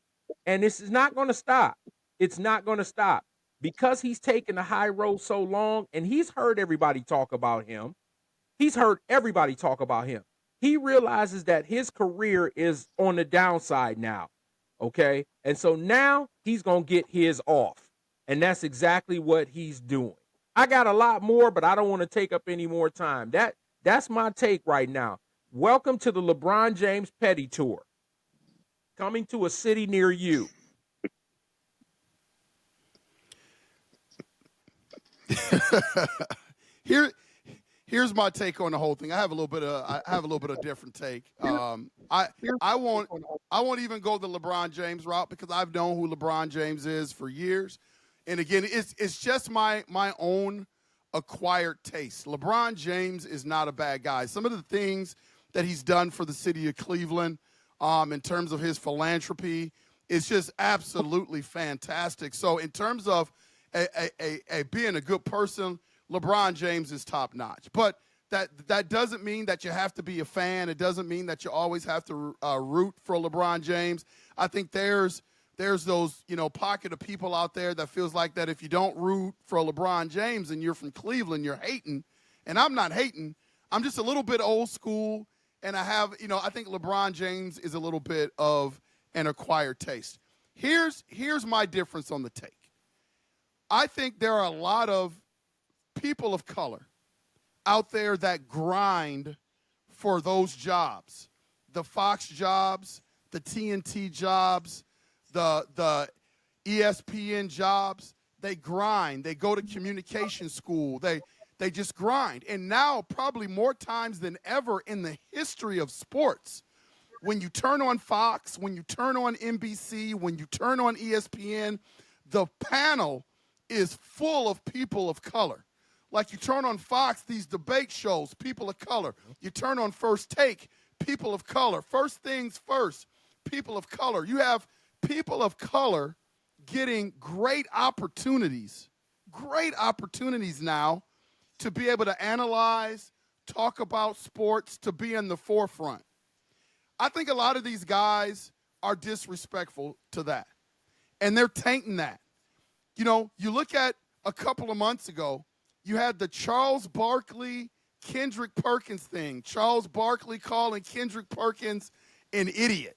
And this is not going to stop. It's not going to stop. Because he's taken the high road so long and he's heard everybody talk about him. He's heard everybody talk about him. He realizes that his career is on the downside now. Okay. And so now he's going to get his off. And that's exactly what he's doing. I got a lot more, but I don't want to take up any more time. That's my take right now. Welcome to the LeBron James Petty Tour. Coming to a city near you. Here's my take on the whole thing. I have a little bit of different take. I won't even go the LeBron James route because I've known who LeBron James is for years. And again, it's just my own acquired taste. LeBron James is not a bad guy. Some of the things that he's done for the city of Cleveland, in terms of his philanthropy, is just absolutely fantastic. So in terms of being a good person, LeBron James is top notch. But that doesn't mean that you have to be a fan. It doesn't mean that you always have to root for LeBron James. I think there's those, pocket of people out there that feels like that if you don't root for LeBron James and you're from Cleveland, you're hating. And I'm not hating. I'm just a little bit old school. And I think LeBron James is a little bit of an acquired taste. Here's my difference on the take. I think there are a lot of people of color out there that grind for those jobs, the Fox jobs, the TNT jobs, the ESPN jobs. They grind. They go to communication school. They just grind. And now, probably more times than ever in the history of sports, when you turn on Fox, when you turn on NBC, when you turn on ESPN, the panel is full of people of color. Like you turn on Fox, these debate shows, people of color. You turn on First Take, people of color. First Things First, people of color. You have people of color getting great opportunities now to be able to analyze, talk about sports, to be in the forefront. I think a lot of these guys are disrespectful to that, and they're tainting that. You look at a couple of months ago, you had the Charles Barkley, Kendrick Perkins thing. Charles Barkley calling Kendrick Perkins an idiot.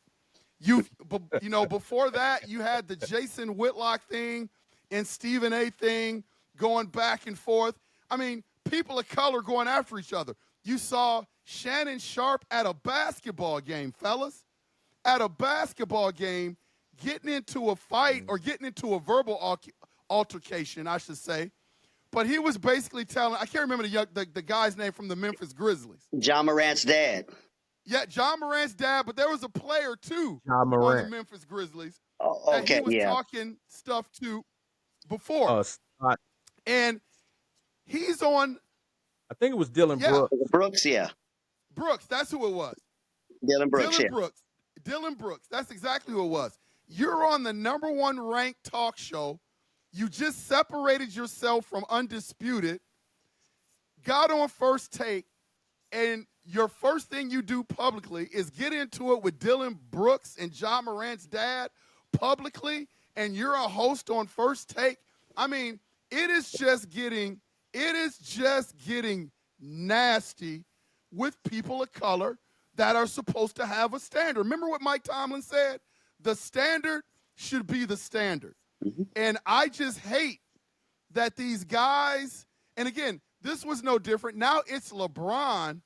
Before that, you had the Jason Whitlock thing and Stephen A thing going back and forth. I mean, people of color going after each other. You saw Shannon Sharp at a basketball game, fellas. At a basketball game, getting into a fight or getting into a verbal altercation, I should say. But he was basically telling, I can't remember the guy's name from the Memphis Grizzlies. John Morant's dad. Yeah, John Morant's dad, but there was a player, too, John on Morant. the Memphis Grizzlies that he was talking stuff to before. And he's on. I think it was Dylan Brooks. Brooks, yeah. Brooks, that's who it was. Dylan Brooks, Dylan Brooks, that's exactly who it was. You're on the number one ranked talk show. You just separated yourself from Undisputed, got on First Take, and your first thing you do publicly is get into it with Dylan Brooks and John Morant's dad publicly, and you're a host on First Take. I mean, it is just getting nasty with people of color that are supposed to have a standard. Remember what Mike Tomlin said? The standard should be the standard. Mm-hmm. And I just hate that these guys, and again, this was no different. Now it's LeBron,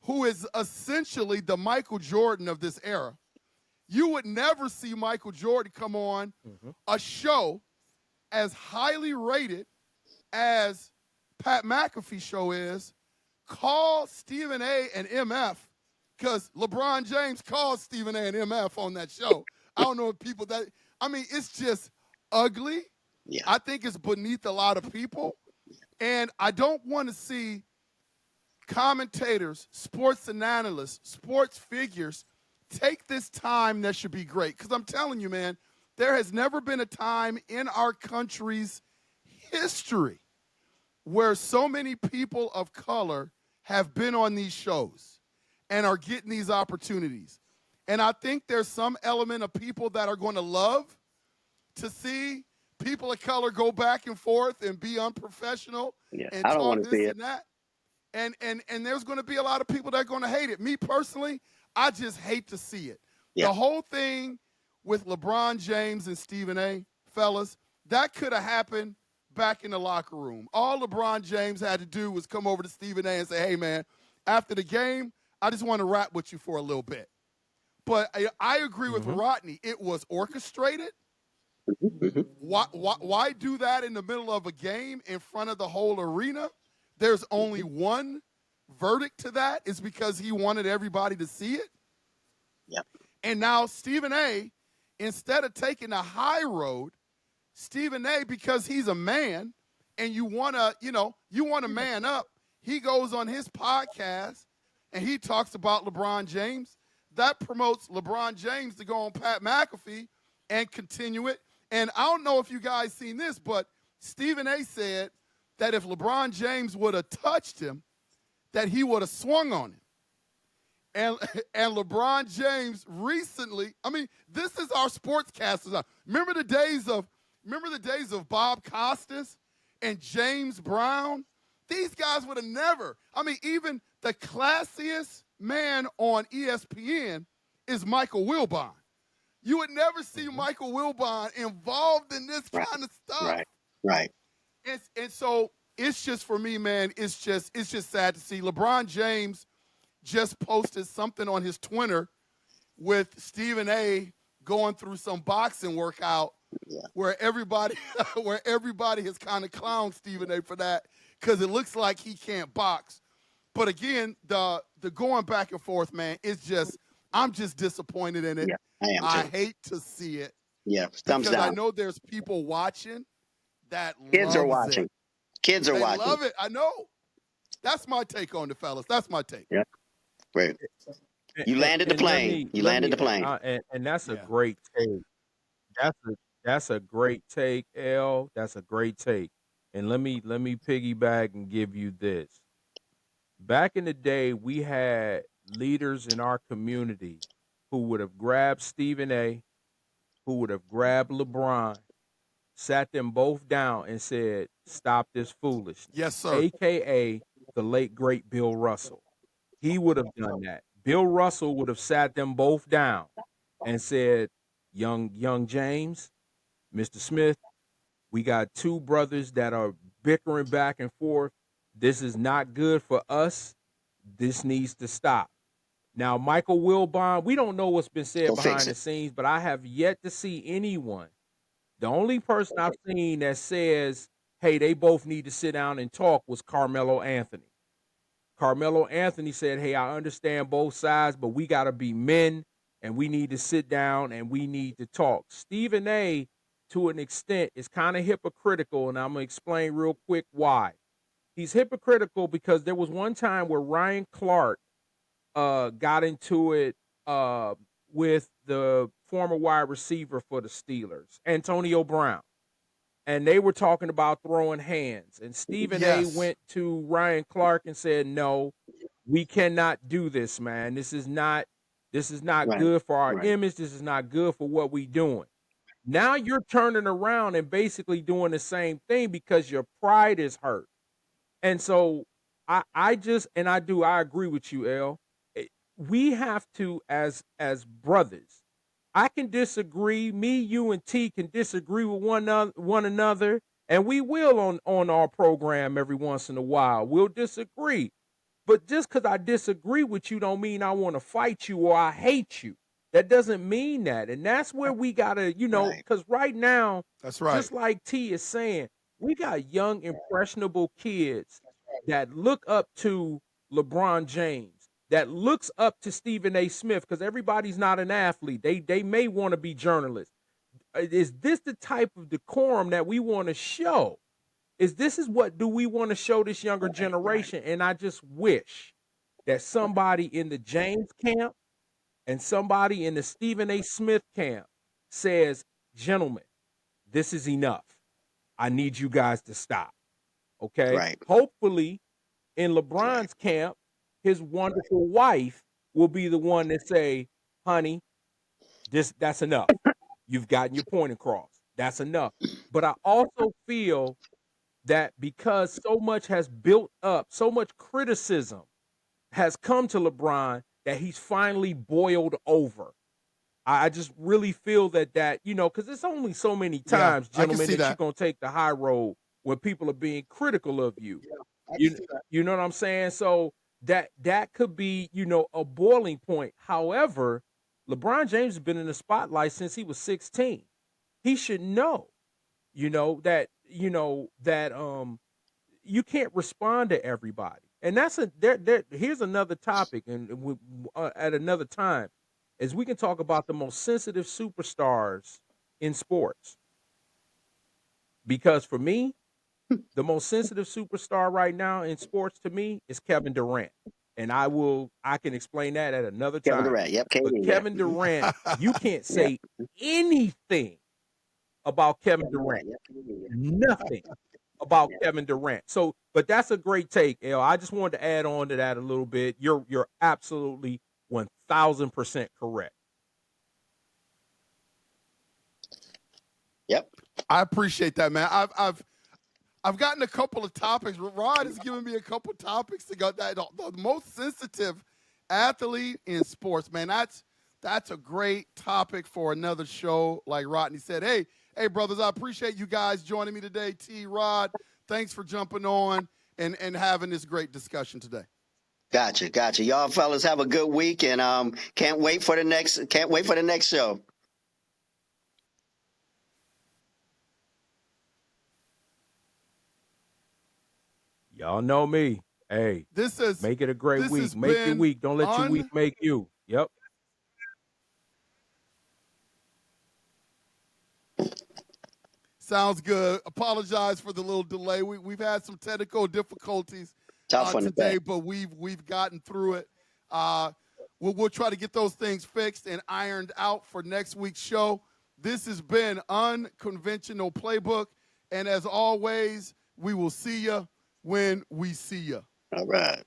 who is essentially the Michael Jordan of this era. You would never see Michael Jordan come on a show as highly rated as Pat McAfee's show is, call Stephen A and MF, because LeBron James calls Stephen A and MF on that show. I don't know if people it's just ugly. Yeah. I think it's beneath a lot of people. And I don't want to see commentators, sports analysts, sports figures take this time that should be great. Because I'm telling you, man, there has never been a time in our country's history where so many people of color have been on these shows and are getting these opportunities. And I think there's some element of people that are going to love to see people of color go back and forth and be unprofessional and I don't talk want to this see it. and that. And there's going to be a lot of people that are going to hate it. Me personally, I just hate to see it. Yeah. The whole thing with LeBron James and Stephen A, fellas, that could have happened back in the locker room. All LeBron James had to do was come over to Stephen A and say, hey, man, after the game, I just want to rap with you for a little bit. But I agree with Rodney. It was orchestrated. Why do that in the middle of a game in front of the whole arena? There's only one verdict to that. It's because he wanted everybody to see it. Yep. And now Stephen A, instead of taking the high road, Stephen A, because he's a man and you want to man up, he goes on his podcast and he talks about LeBron James. That promotes LeBron James to go on Pat McAfee and continue it. And I don't know if you guys seen this, but Stephen A said that if LeBron James would have touched him, that he would have swung on him. And LeBron James recently, I mean, this is our sportscasters. Remember the days of Bob Costas and James Brown? These guys would have never. I mean, even the classiest man on ESPN is Michael Wilbon. You would never see Michael Wilbon involved in this kind of stuff. Right. And so it's just, for me, man, it's just sad to see. LeBron James just posted something on his Twitter with Stephen A going through some boxing workout where everybody has kind of clowned Stephen A for that because it looks like he can't box. But again, the going back and forth, man, it's just, I'm just disappointed in it. Yeah, I am too. I hate to see it. Yeah, thumbs because down. I know there's people watching that Kids are loves watching. it. Kids are They watching. love it. I know. That's my take on it, fellas. That's my take. Yeah. Great. You landed the plane. You landed the plane. And that's a great take. That's a great take, L. That's a great take. And let me piggyback and give you this. Back in the day, we had leaders in our community who would have grabbed Stephen A, who would have grabbed LeBron, sat them both down and said, stop this foolishness. Yes, sir. AKA the late, great Bill Russell. He would have done that. Bill Russell would have sat them both down and said, young James, Mr. Smith, we got two brothers that are bickering back and forth. This is not good for us. This needs to stop. Now, Michael Wilbon, we don't know what's been said behind the scenes, but I have yet to see anyone. The only person I've seen that says, hey, they both need to sit down and talk was Carmelo Anthony. Carmelo Anthony said, hey, I understand both sides, but we got to be men and we need to sit down and we need to talk. Stephen A, to an extent, is kind of hypocritical, and I'm going to explain real quick why. He's hypocritical because there was one time where Ryan Clark got into it with the former wide receiver for the Steelers, Antonio Brown. And they were talking about throwing hands. And Stephen A went to Ryan Clark and said, no, we cannot do this, man. This is not good for our image. This is not good for what we're doing. Now you're turning around and basically doing the same thing because your pride is hurt. And so I agree with you, L. We have to, as brothers, I can disagree. Me, you, and T can disagree with one another, and we will on our program every once in a while. We'll disagree. But just because I disagree with you don't mean I want to fight you or I hate you. That doesn't mean that. And that's where we got to, because right now, that's right. Just like T is saying, we got young, impressionable kids that look up to LeBron James, that looks up to Stephen A. Smith, because everybody's not an athlete. They may want to be journalists. Is this the type of decorum that we want to show? Do we want to show this younger generation? And I just wish that somebody in the James camp and somebody in the Stephen A. Smith camp says, gentlemen, this is enough. I need you guys to stop. Okay? Right. Hopefully, in LeBron's camp, his wonderful wife will be the one that say, honey, that's enough. You've gotten your point across. That's enough. But I also feel that because so much has built up, so much criticism has come to LeBron, that he's finally boiled over. I just really feel that because it's only so many times, I can gentlemen, see that you're that. gonna take the high road when people are being critical of you. I can You see that. you know what I'm saying? So that could be a boiling point. However, LeBron James has been in the spotlight since he was 16. He should know, that you can't respond to everybody. And that's here's another topic, and at another time, is we can talk about the most sensitive superstars in sports. Because for me, the most sensitive superstar right now in sports to me is Kevin Durant. And I can explain that at another Kevin time. Durant. Yep, But KD. Yeah. Kevin Durant, you can't Yeah. say anything about Kevin Kevin Durant. Durant. Yep, KD. Nothing about Yeah. Kevin Durant. So, but that's a great take, L. I just wanted to add on to that a little bit. You're absolutely 1000% correct. Yep. I appreciate that, man. I've gotten a couple of topics. Rod has given me a couple of topics to go. That the most sensitive athlete in sports, man. That's a great topic for another show. Like Rodney said, hey, brothers, I appreciate you guys joining me today. T. Rod, thanks for jumping on and having this great discussion today. Gotcha. Y'all fellas have a good week, and can't wait for the next show. Y'all know me. Hey, This has make it a great this week. has Make your been week. Don't let your week make you. Yep. Sounds good. Apologize for the little delay. We've had some technical difficulties Tough on the today, back. but we've gotten through it. We'll try to get those things fixed and ironed out for next week's show. This has been Unconventional Playbook, and as always, we will see you when we see you. All right.